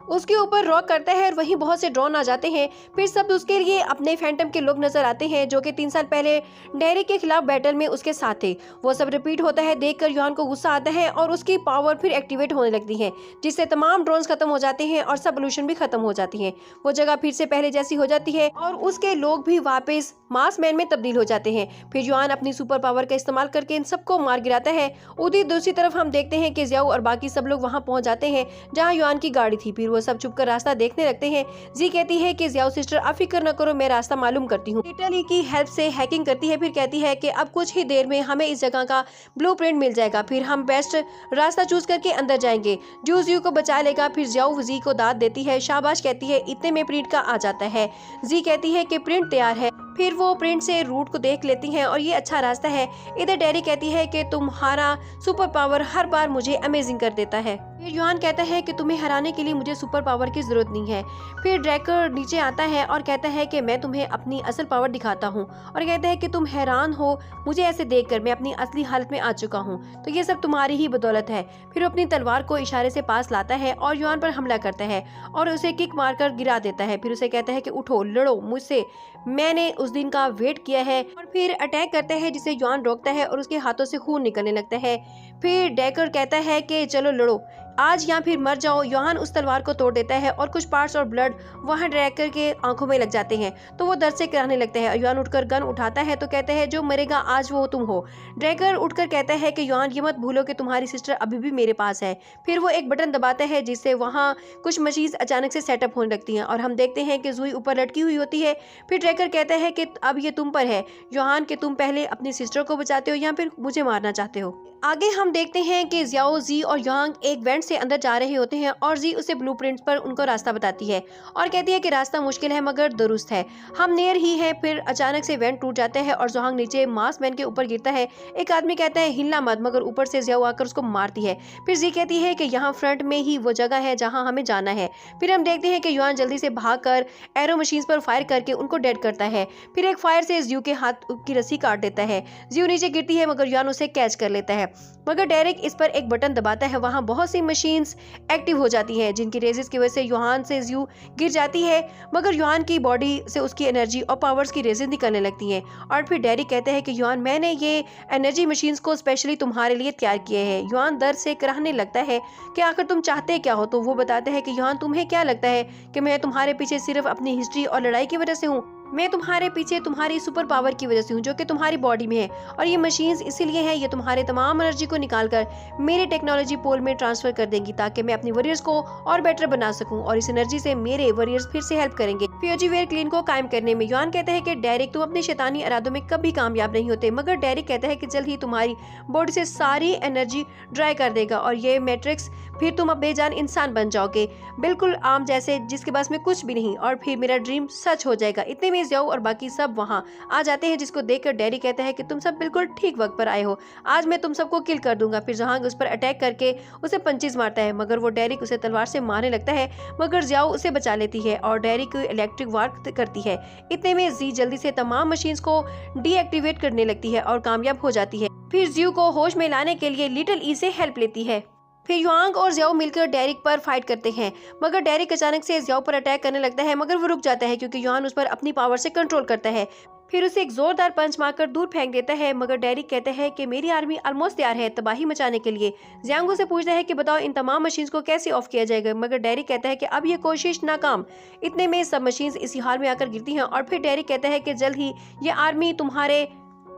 उसके ऊपर रॉक करता है और वहीं बहुत से ड्रोन आ जाते हैं। फिर सब उसके लिए अपने फैंटम के लोग नजर आते हैं जो कि 3 साल पहले डेरिक के खिलाफ बैटल में उसके साथ थे। वो सब रिपीट होता है, देखकर योहान को गुस्सा आता है और उसकी पावर फिर एक्टिवेट होने लगती है, जिससे तमाम ड्रोन्स खत्म हो जाते हैं और सब पोल्यूशन भी खत्म हो जाती है। वो जगह फिर से पहले जैसी हो जाती है और उसके लोग भी वापस मास मैन में तब्दील हो जाते हैं। फिर योहान अपनी सुपर पावर का इस्तेमाल करके इन सबको मार गिराता है। उधर दूसरी तरफ हम देखते हैं कि ज़्याओ और बाकी सब लोग वहां पहुंच जाते हैं जहां योहान की गाड़ी थी। फिर वो सब छुपकर रास्ता देखने लगते हैं। जी कहती है कि ज़्याओ सिस्टर आप फिक्र न करो, मैं रास्ता मालूम करती हूँ। इटली की हेल्प से हैकिंग करती है। फिर कहती है कि अब कुछ ही देर में हमें इस जगह का ब्लूप्रिंट मिल जाएगा, फिर हम बेस्ट रास्ता चूज करके अंदर जाएंगे, जो ज़्यू को बचा लेगा। फिर ज़्याओ जी को दाद देती है, शाबाश कहती है। इतने में प्रिंट का आ जाता है। जी कहती है कि प्रिंट तैयार है। फिर वो प्रिंट से रूट को देख लेती हैं और ये अच्छा रास्ता है। इधर डेरी कहती है कि तुम्हारा सुपर पावर हर बार मुझे अमेजिंग कर देता है। फिर योहान कहता है कि तुम्हें हराने के लिए मुझे सुपर पावर की जरूरत नहीं है। फिर ड्रैकर नीचे आता है और कहता है कि मैं तुम्हें अपनी असल पावर दिखाता हूँ, और कहता है कि तुम हैरान हो मुझे ऐसे देखकर, मैं अपनी असली हालत में आ चुका हूँ, तो ये सब तुम्हारी ही बदौलत है। फिर अपनी तलवार को इशारे से पास लाता है और योहान पर हमला करता है और उसे किक मारकर गिरा देता है। फिर उसे कहता है कि उठो, लड़ो मुझसे, मैंने उस दिन का वेट किया है। और फिर अटैक करता है जिसे योहान रोकता है और उसके हाथों से खून निकलने लगता है। फिर ड्रैकर कहता है कि चलो लड़ो आज या फिर मर जाओ। योहान उस तलवार को तोड़ देता है और कुछ पार्ट्स और ब्लड वहां ड्रैकर के आंखों में लग जाते हैं, तो वो दर्द से कराने लगता है। योहान उठकर गन उठाता है तो कहता है जो मरेगा आज वो तुम हो। ड्रैकर उठकर कहता है कि योहान ये मत भूलो कि तुम्हारी सिस्टर अभी भी मेरे पास है। फिर वो एक बटन दबाता है जिससे वहाँ कुछ मशीन अचानक से सेटअप होने लगती हैं और हम देखते हैं कि ज़ूई ऊपर लटकी हुई होती है। फिर ड्रैकर कहता है कि अब ये तुम पर है योहान, कि तुम पहले अपनी सिस्टर को बचाते हो या फिर मुझे मारना चाहते हो। आगे हम देखते हैं कि ज़्याओ, जी और योहान एक वेंट से अंदर जा रहे होते हैं और जी उसे ब्लूप्रिंट्स पर उनको रास्ता बताती है और कहती है कि रास्ता मुश्किल है मगर दुरुस्त है, हम नियर ही है। फिर अचानक से वेंट टूट जाता है और जोहांग नीचे मास मैन के ऊपर गिरता है। एक आदमी कहता है हिलना मत, मगर ऊपर से ज़्याओ आकर उसको मारती है। फिर जी कहती है कि यहाँ फ्रंट में ही वो जगह है जहाँ हमें जाना है। फिर हम देखते हैं कि योहान जल्दी से भागकर एरो मशीन पर फायर करके उनको डेड करता है। फिर एक फायर से ज़्यू के हाथ की रस्सी काट देता है। ज़्यू नीचे गिरती है मगर योहान उसे कैच कर लेता है, मगर डेरिक इस पर एक बटन दबाता है। वहाँ बहुत सी मशीन्स एक्टिव हो जाती हैं जिनकी रेजेस की वजह से योहान से ज़्यू गिर जाती है, मगर योहान की बॉडी से उसकी एनर्जी और पावर्स की रेजेस निकलने लगती हैं। और फिर डेरिक कहते हैं कि योहान मैंने ये एनर्जी मशीन्स को स्पेशली तुम्हारे लिए तैयार किए हैं। योहान दर्द से कराहने लगता है कि आखिर तुम चाहते क्या हो। तो वो बताते हैं कि योहान तुम्हें क्या लगता है कि मैं तुम्हारे पीछे सिर्फ अपनी हिस्ट्री और लड़ाई की वजह से हूँ? मैं तुम्हारे पीछे तुम्हारी सुपर पावर की वजह से हूँ जो कि तुम्हारी बॉडी में है, और ये मशीन्स इसीलिए हैं, ये तुम्हारे तमाम एनर्जी को निकालकर मेरे टेक्नोलॉजी पोल में ट्रांसफर कर देंगी ताकि मैं अपने वॉरियर्स को और बेटर बना सकूं, और इस एनर्जी से मेरे वॉरियर्स फिर से हेल्प करेंगे फ्यूजीवेयर क्लीन को कायम करने में। योहान कहता है कि डेरिक तुम अपने शैतानी इरादों में कभी कामयाब नहीं होते, मगर डेरिक कहता है कि जल्द ही तुम्हारी बॉडी से सारी एनर्जी ड्राई कर देगा और ये मैट्रिक्स फिर तुम अब बेजान इंसान बन जाओगे, बिल्कुल आम जैसे जिसके पास में कुछ भी नहीं, और फिर मेरा ड्रीम सच हो जाएगा। इतने में ज़्याओ और बाकी सब वहाँ आ जाते हैं, जिसको देखकर डेरी कहता है कि तुम सब बिल्कुल ठीक वक्त पर आए हो, आज मैं तुम सबको किल कर दूंगा। फिर जोहांग उस पर अटैक करके उसे पंचेस मारता है, मगर वो डेरिक उसे तलवार से मारने लगता है, मगर ज़्याओ उसे बचा लेती है और डेरिक को इलेक्ट्रिक वार करती है। इतने में जी जल्दी से तमाम मशीन्स को डीएक्टिवेट करने लगती है और कामयाब हो जाती है। फिर ज़्यू को होश में लाने के लिए लिटिल ई से हेल्प लेती है। फिर योहांग और ज़्याओ मिलकर डेरिक पर फाइट करते हैं, मगर डेरिक अचानक से ज़्याओ पर अटैक करने लगता है, मगर वो रुक जाता है क्योंकि योहान उस पर अपनी पावर से कंट्रोल करता है। फिर उसे एक जोरदार पंच मारकर दूर फेंक देता है, मगर डेरिक कहता है कि मेरी आर्मी ऑलमोस्ट तैयार है तबाही मचाने के लिए। ज़ियांगो से पूछता है कि बताओ इन तमाम मशीन्स को कैसे ऑफ किया जाएगा, मगर डेरिक कहता है कि अब ये कोशिश नाकाम। इतने में सब मशीन्स इसी हाल में आकर गिरती हैं और फिर डेरिक कहता है कि जल्द ही ये आर्मी तुम्हारे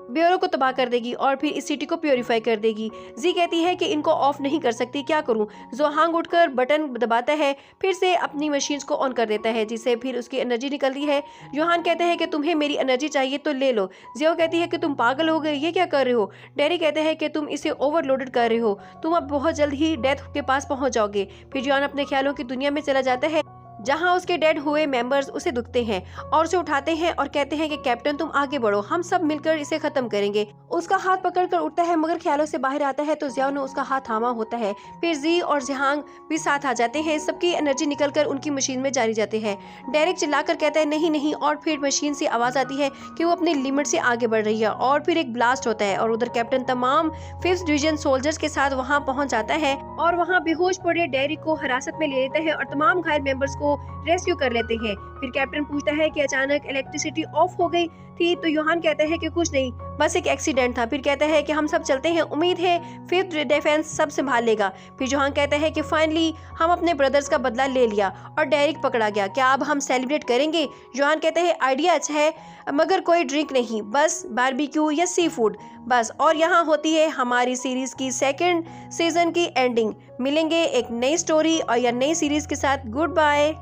ब्यूरो को तबाह कर देगी और फिर इस सिटी को प्योरीफाई कर देगी। जी कहती है कि इनको ऑफ नहीं कर सकती, क्या करूं। जोहांग उठकर बटन दबाता है, फिर से अपनी मशीन्स को ऑन कर देता है, जिससे फिर उसकी एनर्जी निकलती है। जोहान कहते हैं कि तुम्हें मेरी एनर्जी चाहिए तो ले लो। जियो कहती है कि तुम पागल हो गए, ये क्या कर रहे हो। डैरी कहते हैं कि तुम इसे ओवरलोडेड कर रहे हो, तुम अब बहुत जल्द ही डेथ के पास पहुंच जाओगे। फिर जोहान अपने ख्यालों की दुनिया में चला जाता है, जहां उसके डेड हुए मेंबर्स उसे दुखते हैं और उसे उठाते हैं और कहते हैं कि कैप्टन तुम आगे बढ़ो, हम सब मिलकर इसे खत्म करेंगे। उसका हाथ पकड़कर उठता है मगर ख्यालों से बाहर आता है तो जियाओ ने उसका हाथ थामा होता है। फिर जी और जहांग भी साथ आ जाते हैं, सबकी एनर्जी निकलकर उनकी मशीन में जारी जाते हैं। डेरिक चिल्लाकर कहता है नहीं नहीं, और फिर मशीन से आवाज आती है कि वो अपनी लिमिट से आगे बढ़ रही है और फिर एक ब्लास्ट होता है और उधर कैप्टन तमाम 5th डिवीजन सोल्जर्स के साथ वहाँ पहुँच जाता है और वहाँ बेहोश पड़े डेरिक को हिरासत में ले लेता है और तमाम घायल मेंबर्स को रेस्क्यू कर लेते हैं। फिर कैप्टन पूछता है कि अचानक इलेक्ट्रिसिटी ऑफ हो गई थी तो योहान कहता है कि कुछ नहीं, बस एक एक्सीडेंट था। फिर कहता है कि हम सब चलते हैं, उम्मीद है 5th डिफेंस सब संभाल लेगा। फिर जोहान कहता है कि फाइनली हम अपने ब्रदर्स का बदला ले लिया और डेरिक पकड़ा गया, क्या अब हम सेलिब्रेट करेंगे। जोहान कहता है आइडिया अच्छा है मगर कोई ड्रिंक नहीं, बस बारबेक्यू या सी फूड बस। और यहाँ होती है हमारी सीरीज की 2nd सीजन की एंडिंग। मिलेंगे एक नई स्टोरी और या नई सीरीज के साथ। Good bye.